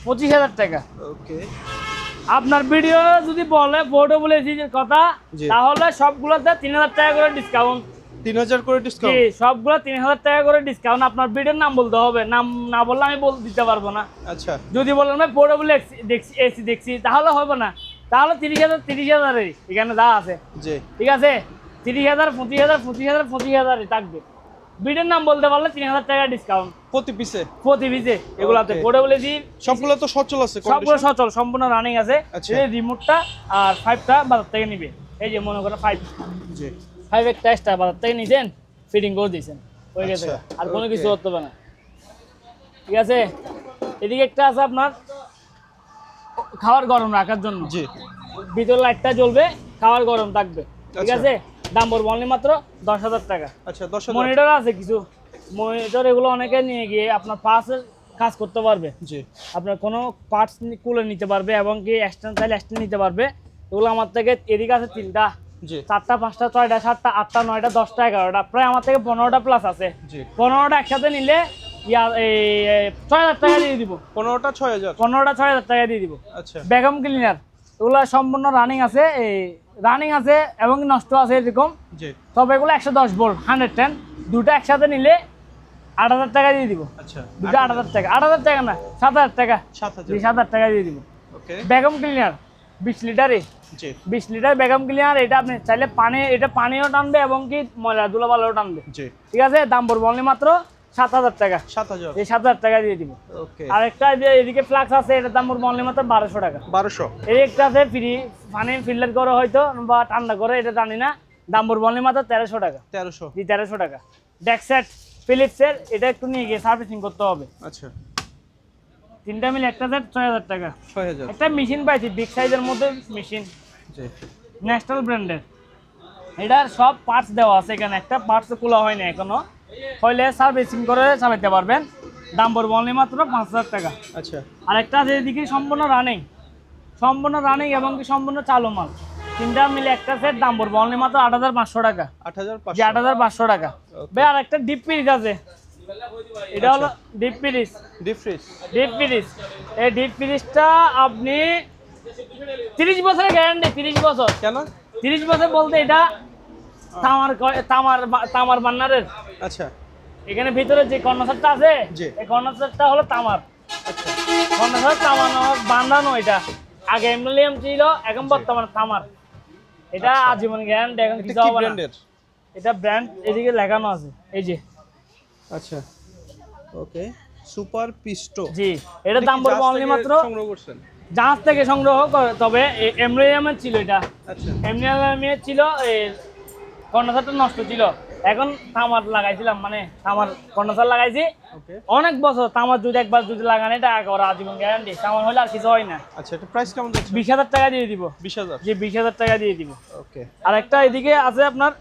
25000 টাকা। ওকে আপনার ভিডিও যদি বলে পোর্টও বলেছি যে কথা, জি। তাহলে সবগুলোতে 3000 টাকা করে ডিসকাউন্ট। 3000 করে জি, ডিসকাউন্ট। সবগুলো 3000 টাকা করে ডিসকাউন্ট। আপনার ভিডিওর নাম বলতে হবে, নাম না বললে আমি দিতে পারবো না। আচ্ছা যদি বলেন ভাই পোর্টেবল এসি দেখছি, তাহলে হবে না। তাহলে 30000 এখানে যা আছে। জি ঠিক আছে, 30000 25000 25000 25000 থাকবে। বিডের নাম বলতে পারলে 3000 টাকা ডিসকাউন্ট প্রতি পিসে। প্রতি পিসে। এগুলাতে Okay. পোর্টেবল এসি সবগুলো তো সচল আছে সবগুলো condition? সচল, সম্পূর্ণ রানিং আছে। আচ্ছা। এই রিমোটটা আর 5টা বাজার থেকে নিবে। এই যে মনে করেন 5 জি 5 একটা এক্সট্রা বাজার থেকে নিছেন, ফিটিং করে দিয়েছেন, হয়ে গেছে। আচ্ছা, আর কোনো okay. কিছু করতে হবে না। ঠিক আছে, এদিকে একটা আছে আপনার খাবার গরম রাখার জন্য। জি ভিতর লাইটটা জ্বলবে, খাবার গরম থাকবে। ঠিক আচ্ছা। আছে, দাম পড়বে অনলি মাত্র 10000 টাকা। আচ্ছা 10000। মনিটর আছে কিছু, মনিটর এগুলো অনেকে নিয়ে গিয়ে আপনার পার্টসের কাজ করতে পারবে। জি আপনার কোনো পার্টস খুলে নিতে পারবে এবং কি এক্সটেন্ড চাইলে এক্সটেন্ড নিতে পারবে। এগুলো আমার থেকে এদিকে আছে 3টা, জি 4টা 5টা 6টা 7টা 8টা 9টা 10টা 11টা, প্রায় আমার থেকে 15টা প্লাস আছে। জি 15টা একসাথে নিলে এই 6000 টাকা দিয়ে দিব। 15টা 6000। 15টা 6000 টাকা দিয়ে দিব। আচ্ছা ভ্যাকুয়াম ক্লিনার এগুলো সম্পূর্ণ রানিং আছে, রানিং আছে এবং নষ্ট আছে এরকম। জি তবে এগুলো 110 ভোল্ট 110, দুটো একসাথে নিলে 8000 টাকা দিয়ে দিব। আচ্ছা দুটো 8000 টাকা, 8000 টাকা না 7000 টাকা। 7000। 7000 টাকা দিয়ে দিব। ওকে ভ্যাকুয়াম ক্লিনার 20 লিটারে, জি 20 লিটার ভ্যাকুয়াম ক্লিনার। এটা আপনি চাইলে এটা পানিও টানবে এবং কি ময়লা ধুলোবালিও টানবে। জি ঠিক আছে, দাম পড়বে অনলি মাত্র 7000 টাকা। 7000। এই 7000 টাকা দিয়ে দিব। ওকে আরেকটা যে এদিকে ফ্লাক্স আছে, এটার দাম পড়বে অনলি মাত্র 1200 টাকা। 1200। এই একটা আছে ফ্রি, পানি ফিল্টার করে হয়তো বা ঠান্ডা করে, এটা জানি না। দাম পড়বে অনলি মাত্র 1300 টাকা। 1300। জি 1300 টাকা। ডেকসেট ফিলিপসের, এটা একটু নিয়ে গিয়ে সার্ভিসিং করতে হবে। আচ্ছা 3টা মিলে একটা সেট 6000 টাকা। 6000। একটা মেশিন পাইছি বিগ সাইজের মধ্যে মেশিন, জি ন্যাশনাল ব্র্যান্ডের। এটার সব পার্টস দেওয়া আছে এখানে, একটা পার্টস খোলা হয়নি এখনো। হইলে সার্ভিসিং করে চালাতে পারবেন। দাম পড়বে অনলি মাত্র 5000 টাকা। আচ্ছা আর একটা আছে এদিকে সম্পূর্ণ রানিং এবং কি সম্পূর্ণ চালু মাল। 3টা মিলে একটা সেট, দাম পড়বে অনলি মাত্র 8500 টাকা। 8500। যে 8500 টাকা। ভাই আর একটা ডিপ ফ্রিজ আছে, এটা হলো ডিপ ফ্রিজ। Deep fridge. এই ডিপ ফ্রিজটা আপনি 30 বছরের গ্যারান্টি। 30 বছর কেন? 30 বছর বলতে এটা তামার বান্নারের। আচ্ছা এখানে ভিতরে যে কর্নারটা আছে জি। এই কর্নারটা হলো তামার। আচ্ছা কর্নার তামানো বাঁধানো, এটা আগে এমুলিয়াম ছিল, এখন বর্তমানে তামার। এটা আচ্ছা। আজীবন গ্যারান্টি, এখন এটা কিছু কি হবে না। ব্র্যান্ডের? এটা ব্র্যান্ড এদিকে লেখানো আছে, এই যে। আচ্ছা ওকে, সুপার পিস্টো। জি, এটা দাম পড়বে অনলি মাত্র, সংগ্রহ করছেন? জাহাজ থেকে সংগ্রহ করে, তবে এমব্রয়ডারি ছিল এটা। আচ্ছা এমব্রয়ডারি ছিল, কর্নারটা নষ্ট ছিল, এখন তামার লাগাইছিলাম, মানে তামার কর্নার লাগাইছি। ওকে অনেক বছর তামার যদি একবার যদি লাগান, এটা করা আজীবন গ্যারান্টি। তামার হলে আর কিছু হয় না। আচ্ছা, এটা প্রাইস কেমন যাচ্ছে? 20,000 টাকা দিয়ে দিব। 20,000? জি, 20,000 টাকা দিয়ে দিব। ওকে। আর একটা এদিকে আছে আপনার,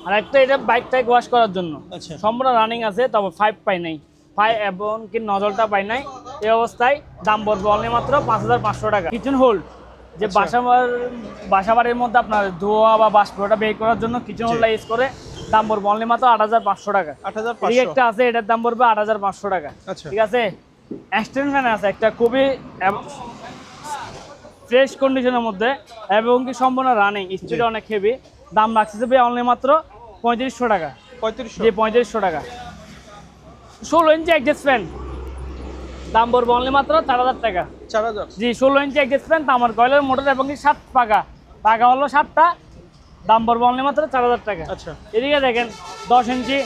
আর একটা এটা বাইক টাইক ওয়াশ করার জন্য আচ্ছা সম্পূর্ণ রানিং আছে, তবে 5 পাই নাই, 5 এবং কি নজলটা পাই নাই। এই অবস্থায় দাম পড়বে অনলি মাত্র 5,500 টাকা। কিচেন হোল্ড, যে আচ্ছা। বাসাবাড়ির মধ্যে আপনার ধোয়া বা বাষ্পটা বের করার জন্য কিচেন হোল্ডটা ইউজ করে, দাম পড়বে অনলি মাত্র 8,500 টাকা। 8,500? এই একটা আছে, এটার দাম পড়বে 8,500 টাকা। আচ্ছা ঠিক আছে। এক্সটেন্ড ফ্যান আছে একটা, খুবই ফ্রেশ কন্ডিশনের মধ্যে এবং কি সম্পূর্ণ রানিং, স্পিড অনেক হেভি। দাম রাখছে অনলি মাত্র 3500 টাকা। 3500? জি, 3500 টাকা। 16 ইঞ্চি অ্যাডজাস্ট ফ্যান, দাম পড়বে অনলি মাত্র 4,000 টাকা। 4,000? জি, 16 ইঞ্চি অ্যাডজাস্ট ফ্যান, তামার কয়েলের মোটর এবং কি 7 পাকা, পাকা হলো 7টা, দাম পড়বে অনলি মাত্র 4,000 টাকা। আচ্ছা এদিকে দেখেন 10 ইঞ্চি,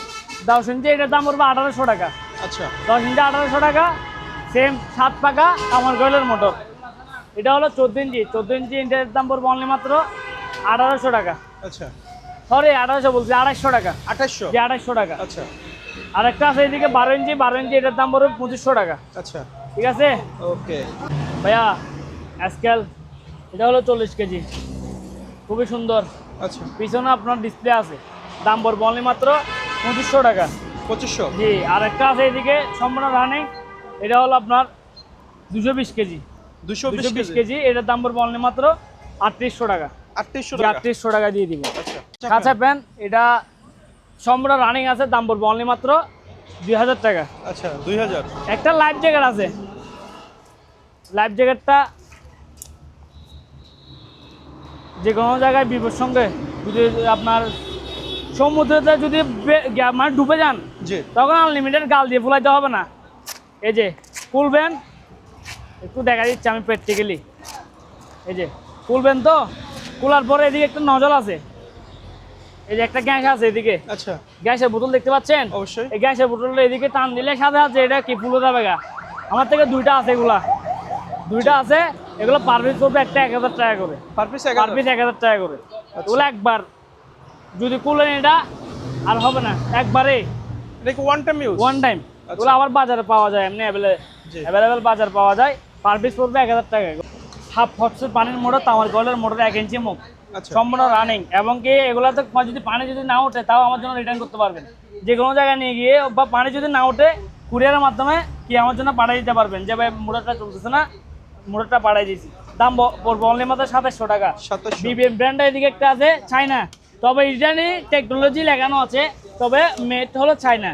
এটার দাম পড়বে 1,800 টাকা। আচ্ছা 10 ইঞ্চি 1,800 টাকা, সেম 7 পাকা তামার কয়েলের মোটর। এটা হলো 14 ইঞ্চি, এটার দাম পড়বে অনলি মাত্র 1,800 টাকা। আচ্ছা। সরি, 1,800 বলছি, 2,200 টাকা। 2800? জি, 2,200 টাকা। আচ্ছা আর একটা আছে এদিকে 12 ইঞ্চি, এটার দাম পড়বে 2,500 টাকা। আচ্ছা ঠিক আছে ওকে। ভাইয়া। আজকাল এটা হলো 40 কেজি, খুবই সুন্দর। আচ্ছা পিছনে আপনার ডিসপ্লে আছে, দাম পড়বে অনলি মাত্র 2,500 টাকা। 2500? জি। আর একটা আছে এদিকে সম্পূর্ণ রানিং, এটা হলো আপনার 220 কেজি। 220 কেজি, এটার দাম পড়বে অনলি মাত্র 3,800 টাকা। 3800 জি, টাকা? 3,800 টাকা দিয়ে দিব। আচ্ছা কাঁচা প্যান, এটা সম্পূর্ণ রানিং আছে, দাম পড়বে অনলি মাত্র 2,000 টাকা। আচ্ছা 2000? একটা লাইফ জ্যাকেট আছে, লাইফ জ্যাকেটটা যে কোনো জায়গায় বিপদ সঙ্গে যদি আপনার সমুদ্রেতে যদি মানে ডুবে যান, জি তখন আনলিমিটেড গাল দিয়ে ফুলাইতে হবে না। এই যে খুলবেন, একটু দেখা দিচ্ছি আমি প্র্যাকটিক্যালি। এই যে খুলবেন, তো খোলার পরে এদিকে একটা নজল আছে, এই যে একটা গ্যাস আছে এদিকে, আচ্ছা গ্যাসের বোতল দেখতে পাচ্ছেন? অবশ্যই। এই গ্যাসের বোতলটা এদিকে টান দিলে সাথে আছে, এটা কি ফুলে যাবে গা। আমার থেকে 2টা আছে, এগুলা 2টা আছে, এগুলো পার পিস করবে একটা 1,000 টাকা করে। পার পিস পার পিস 1,000 টাকা করে। এগুলো একবার যদি খুলেন, এটা আর হবে না, একবারে এটা কি one time use? One time. এগুলো আবার বাজারে পাওয়া যায়, এমনি অ্যাভেলেবেল বাজার পাওয়া যায়। পার পিস পড়বে 1,000 টাকা। হাফ হটসের পানির মোটর, তামার কয়েলের মোটর, 1 ইঞ্চি মুখ, আচ্ছা সম্পূর্ণ রানিং। এবং কি এগুলাতে যদি পানি যদি না ওঠে, তাও আমার জন্য রিটার্ন করতে পারবেন। যে কোনো জায়গায় নিয়ে গিয়ে, বা পানি যদি না ওঠে, কুরিয়ারের মাধ্যমে কি আমার জন্য পাঠিয়ে দিতে পারবেন, যে ভাই মোটরটা চলতেছে না, মোটরটা পাঠিয়ে দিয়েছি। দাম পড়বে অনলি মাত্র 2,700 টাকা। 2700? বিবিএম ব্র্যান্ডের এদিকে একটা আছে চায়না, তবে ইরানি টেকনোলজি লাগানো আছে, তবে মেড হলো চায়না।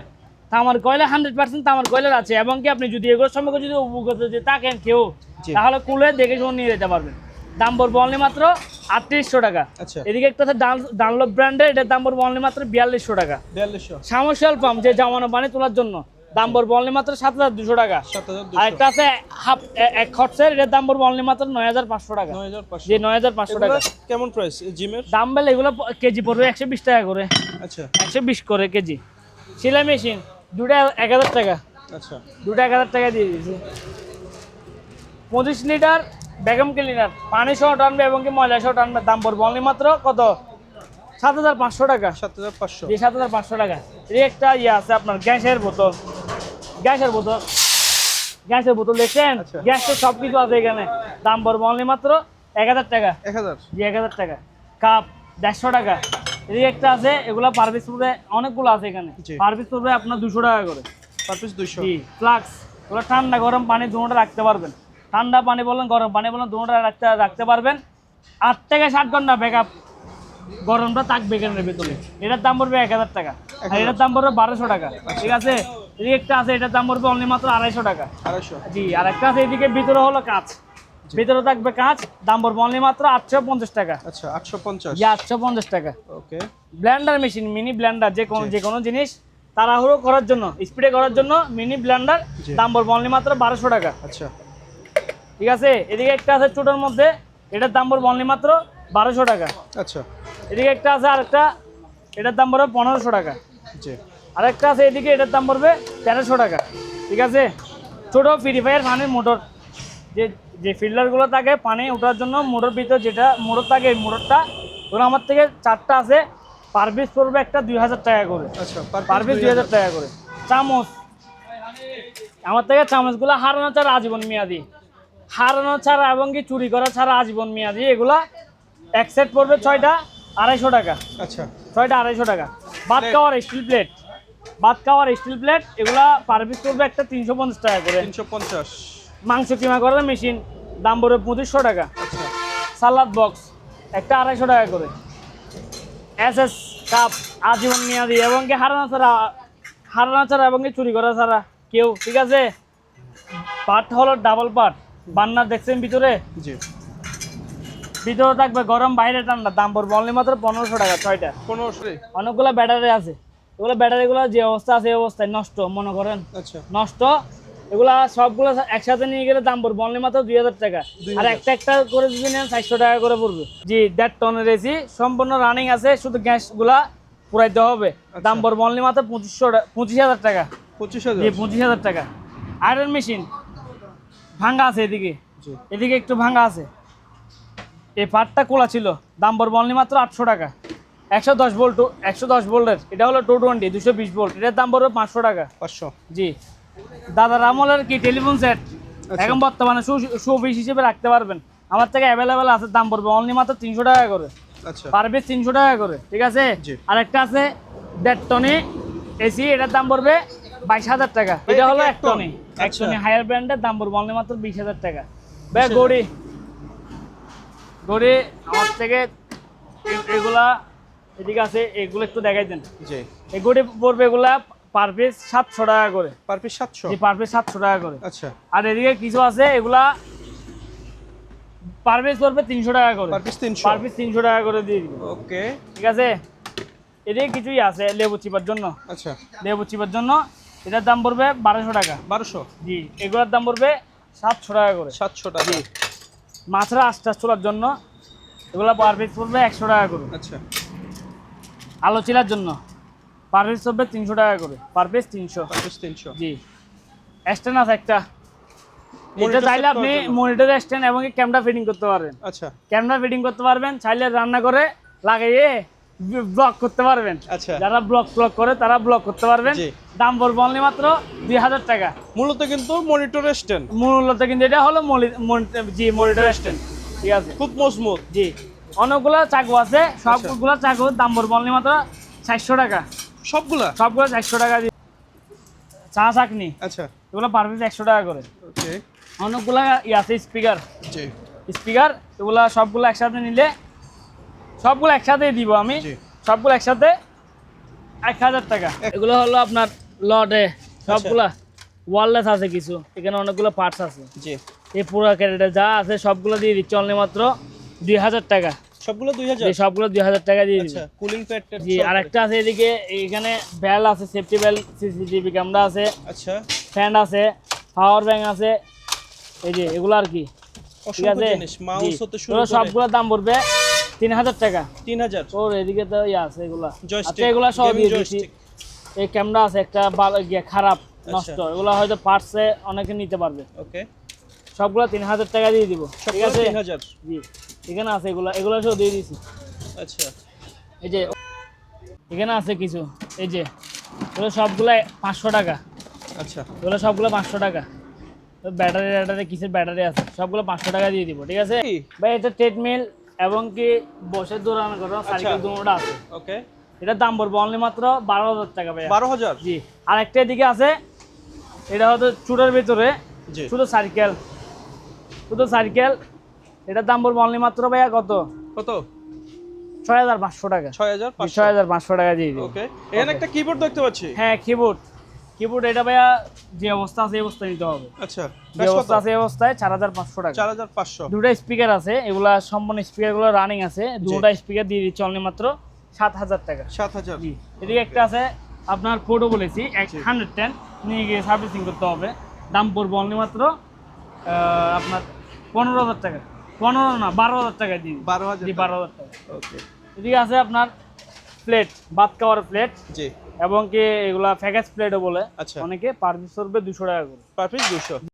তামার কয়লা 100% তামার কয়লার আছে। এবং কি আপনি যদি এগুলোর সম্পর্কে যদি অবগত যে থাকেন কেউ, জি। তাহলে কুলে দেখে শুনে নিয়ে যেতে পারবেন। দাম পড়বে অনলি মাত্র 3,800 টাকা। আচ্ছা এদিকে একটা আছে ডানলপ ব্র্যান্ডের, এটার দাম পড়বে অনলি মাত্র 4,200 টাকা। 4200? সামর্শিয়াল পাম্প, যে জামানো পানি তোলার জন্য, দাম পড়বে অনলি মাত্র 7,200 টাকা। 7200? আর একটা আছে হাফ এক খরচের, এটার দাম পড়বে অনলি মাত্র 9,500 টাকা। 9500? জি, 9,500 টাকা। কেমন প্রাইস জিমের? দাম বেলে এগুলো কেজি পড়বে 120 টাকা করে, আচ্ছা 120 করে কেজি। সেলাই মেশিন 2টা 1,000 টাকা, আচ্ছা 2টা 1,000 টাকা দিয়ে দিয়েছি। 25 লিটার ভ্যাকুয়াম ক্লিনার, পানি সহ টানবে এবং কি ময়লা সহ টানবে, দাম পড়বে অনলি মাত্র কত? 7,500 টাকা। 7500? জি, 7,500 টাকা। এই একটা ইয়ে আছে আপনার গ্যাসের বোতল, গ্যাসের বোতল দেখছেন? আচ্ছা। গ্যাস তো সব কিছু আছে এখানে, দাম পড়বে অনলি মাত্র 1,000 টাকা। 1000? জি, 1,000 টাকা। কাপ 150 টাকা। এই একটা আছে, এগুলা পার পিস পড়বে, অনেকগুলো আছে এখানে, জি। পার পিস পড়বে আপনার 200 টাকা করে। Per piece 200? জি। ফ্লাক্স, ওগুলো ঠান্ডা গরম পানি দুটোটা রাখতে পারবেন, ঠান্ডা পানি বলেন গরম পানি বলেন দুটোটা রাখতে পারবেন। 8 থেকে 7 ঘন্টা ব্যাকআপ, গরমটা থাকবে এখানের ভেতরে। এটার দাম পড়বে 1,000 টাকা। আর এটার দাম পড়বে 1,200 টাকা। ঠিক আছে। এই একটা আছে, এটার দাম পড়বে অনলি মাত্র 250 টাকা। 250? জি। আর একটা আছে এদিকে ভিতরে হলো কাঁচ, ভিতরে থাকবে কাঁচ, দাম পড়বে অনলি মাত্র 850 টাকা। আচ্ছা 850? জি, 850 টাকা। ওকে। ব্লেন্ডার মেশিন, মিনি ব্লেন্ডার, যে কোনো জিনিস তাড়াহুড়ো করার জন্য, স্পিডে করার জন্য মিনি ব্লেন্ডার, জি। দাম পড়বে অনলি মাত্র 1200 টাকা। আচ্ছা ঠিক আছে, এদিকে একটা আছে ছোটোর মধ্যে, এটার দাম পড়বে অনলি মাত্র 1200 টাকা। আচ্ছা এদিকে একটা আছে আরেকটা, এটার দাম পড়বে 1500 টাকা। জি আরেকটা আছে এদিকে, এটার দাম পড়বে 1300 টাকা। ঠিক আছে, ছোটো ফ্রি ফায়ার পানির মোটর, যে যে ফিল্টারগুলো থাকে পানি ওঠার জন্য, মোটর ভিতরে যেটা মোটর থাকে এই মোটরটা, ওগুলো আমার থেকে 4টা আছে, পার পিস পড়বে একটা 2000 টাকা করে। আচ্ছা পার পিস 2000 টাকা করে। চামচ, আমার থেকে চামচগুলো হারানো ছাড়া আজীবন মেয়াদি, হারানো ছাড়া এবং কি চুরি করা ছাড়া আজীবন মেয়াদি। এগুলা এক সেট পড়বে 6টা 250 টাকা। আচ্ছা 6টা 250 টাকা। ভাত খাওয়ার স্টিল প্লেট, ভাত খাওয়ার স্টিল প্লেট, এগুলা পার পিস পড়বে একটা 350 টাকা করে। 350। মাংস কিমা করার মেশিন, দাম পড়বে 2500 টাকা। আচ্ছা সালাদ বক্স একটা 250 টাকা করে। এসএস কাপ আজীবন মেয়াদি এবং কি হারানো ছাড়া এবং কি চুরি করা ছাড়া কেউ। ঠিক আছে, পাট হলো ডাবল পাট, বান্নার দেখছেন ভিতরে, জি ভিতরে থাকবে গরম বাইরে ঠান্ডা, দাম পড়বে অনলি মাত্র 1500 টাকা 6টা। 1500। অনেকগুলো ব্যাটারি আছে, এগুলো ব্যাটারিগুলো যে অবস্থা আছে এই অবস্থায় নষ্ট মনে করেন, আচ্ছা নষ্ট। এগুলা সবগুলো একসাথে নিয়ে গেলে দাম পড়বে অনলি মাত্র 2000 টাকা। 2000 আর একটা একটা করে যদি নেন 400 টাকা করে পড়বে। জি 1.5 টনের এসি সম্পূর্ণ রানিং আছে, শুধু গ্যাসগুলা পুরাইতে হবে। দাম পড়বে অনলি মাত্র 25,000 টাকা। 25,000। জি 25,000 টাকা। আয়রন মেশিন ভাঙ্গা আছে এদিকে, জি এদিকে একটু ভাঙ্গা আছে, এই পার্টটা খোলা ছিল, দাম পড়বে অনলি মাত্র 800 টাকা। 110 ভোল্ট, 110 ভোল্টের, এটা হলো 220 220 ভোল্ট, এটার দাম পড়বে 500 টাকা। 500। জি দাদার আমলের কি টেলিফোন সেট, এখন বর্তমানে শোপিস হিসেবে রাখতে পারবেন, আমার থেকে অ্যাভেলেবেল আছে, দাম পড়বে অনলি মাত্র 300 টাকা করে। আচ্ছা পার পিস 300 টাকা করে। ঠিক আছে, জি। আরেকটা আছে 1.5 টনে এসি, এটার দাম পড়বে 22,000 টাকা। এটা হলো 1 টনে, 1 আচ্ছা। টনে হায়ার ব্র্যান্ডের, দাম পড়বে অনলি মাত্র 20,000 টাকা। ভাই গড়ি গড়ি আমার থেকে এগুলা এদিকে আছে, এগুলো একটু দেখাই দেন। জি এই গড়ি পড়বে এগুলা পার পিস 700 টাকা করে। Per piece 700। জি পার পিস 700 টাকা করে। আচ্ছা আর এদিকে কিছু আছে, এগুলা পার পিস পড়বে 300 টাকা করে। Per piece 300। পার পিস 300 টাকা করে দিয়ে দিব। ওকে ঠিক আছে, এদিকে কিছুই আছে লেবু চিপার জন্য, আচ্ছা লেবু চিপার জন্য এটার দাম পড়বে 1200 টাকা। 1200। জি এগুলোর দাম পড়বে 700 টাকা করে। 700 টাকা। মাছরা আস্তে চলার জন্য এগুলো পার পিস পড়বে 100 টাকা করে। আচ্ছা আলো চিলার জন্য পার পিস পড়বে 300 টাকা করে, পার পিস 300। Per piece 300। জি স্ট্যান্ড আছে একটা, এটা Monitor চাইলে set আপনি করার জন্য। মনিটর স্ট্যান্ড এবং ক্যামেরা ফিটিং করতে পারবেন। আচ্ছা ক্যামেরা ফিটিং করতে পারবেন, চাইলে রান্না করে লাগিয়ে ব্লক করতে পারবেন। আচ্ছা যারা ব্লক করে তারা ব্লক করতে পারবেন। জি। দাম পড়বে অনলি মাত্র 2000 টাকা। মূলত কিন্তু মনিটর স্ট্যান্ড মূলত কিন্তু এটা হলো জি মনিটর স্ট্যান্ড। ঠিক আছে, খুব মজবুত। জি অনেকগুলো চাকু আছে, সবগুলো চাকুর দাম পড়বে অনলি মাত্র 400 টাকা। সবগুলা। সবগুলো 400 টাকা দিয়ে। চা চাকনি আচ্ছা এগুলো পার পিস 100 টাকা করে। ওকে অনেকগুলা আছে স্পিকার, জি স্পিকার এগুলা সবগুলো একসাথে নিলে, সবগুলো একসাথে দিব আমি, জি। সবগুলো একসাথে 1000 টাকা। এগুলো হলো আপনার লটে সবগুলা ওয়ারলেস আছে, কিছু এখানে অনেকগুলো পার্টস আছে। জি এই পুরো ক্যারেটে যা আছে সবগুলো দিয়ে দিচ্ছি অনলি মাত্র 2000 টাকা। সবগুলো যে 2000। সবগুলো 2000 টাকা দিয়ে দিচ্ছি। আচ্ছা কুলিং প্যাড জি আরেকটা আছে এদিকে, এখানে বেল আছে, সেফটি বেল, সিসিটিভি ক্যামেরা আছে, আচ্ছা ফ্যান আছে, পাওয়ার ব্যাংক আছে, এই যে এগুলো আর কি। ঠিক অসংখ্য আছে, জিনিস মাউস হতে শুরু করে সবগুলোর দাম পড়বে 3000 টাকা। 3000। ওর এদিকে তো আছে এগুলা, Joystick, আচ্ছা এগুলা সব gaming দিয়ে দিচ্ছি। joystick। এই ক্যামেরা আছে একটা খারাপ আচ্ছা। নষ্ট, এগুলা হয়তো পার্টসে অনেকে নিতে পারবে, ওকে সবগুলো 3000 টাকা দিয়ে দিব। ঠিক সবগুলো আছে 3000। জি এখানে আছে এগুলো সব দিয়ে দিছি। আচ্ছা এই যে এখানে আছে কিছু, এই যে এগুলো সবগুলো 500 টাকা। আচ্ছা এগুলো সবগুলো 500 টাকা। ব্যাটারি কিসের ব্যাটারি আছে, সবগুলো 500 টাকা দিয়ে দিব। ঠিক আছে কি? ভাই এটা ট্রেডমিল এবং কি বসে দৌড়ানো করা সাইকেল দুটোটা আছে, ওকে এটার দাম পড়বে অনলি মাত্র 12,000 টাকা ভাই। 12,000। জি আরেকটা এদিকে আছে, এটা হয়তো চুড়ের ভিতরে জি শুধু সাইকেল, এটার দাম পড়বে অনলি মাত্র ভাইয়া কত, কত? 6500 টাকা। 6500। 6500 টাকা দিয়ে দিই। ওকে এখানে একটা কিবোর্ড দেখতে পাচ্ছি। হ্যাঁ কিবোর্ড এটা ভাইয়া যে অবস্থা আছে এই অবস্থায় নিতে হবে। আচ্ছা যে অবস্থা আছে এই অবস্থায় 4500 টাকা। 4500। দুটো স্পিকার আছে, এগুলা সম্পূর্ণ স্পিকারগুলো রানিং আছে, দুটো স্পিকার দিয়ে দিচ্ছি অনলি মাত্র 7000 টাকা। 7000। জি এদিকে একটা আছে আপনার কোডও বলেছি 110 নিয়ে গিয়ে সার্ভিসিং করতে হবে। দাম পড়বে অনলি মাত্র আপনার 15,000 টাকা। 15 না 12,000 টাকা দিন। 12,000 জি 12,000 টাকা। ওকে। এদিকে আছে আপনার প্লেট, ভাত খাওয়ার প্লেট, জি। এবং কি এগুলা প্যাকেজ প্লেটও বলে আচ্ছা। অনেকে, পার পিস পড়বে 200 টাকা করে। Per piece 200।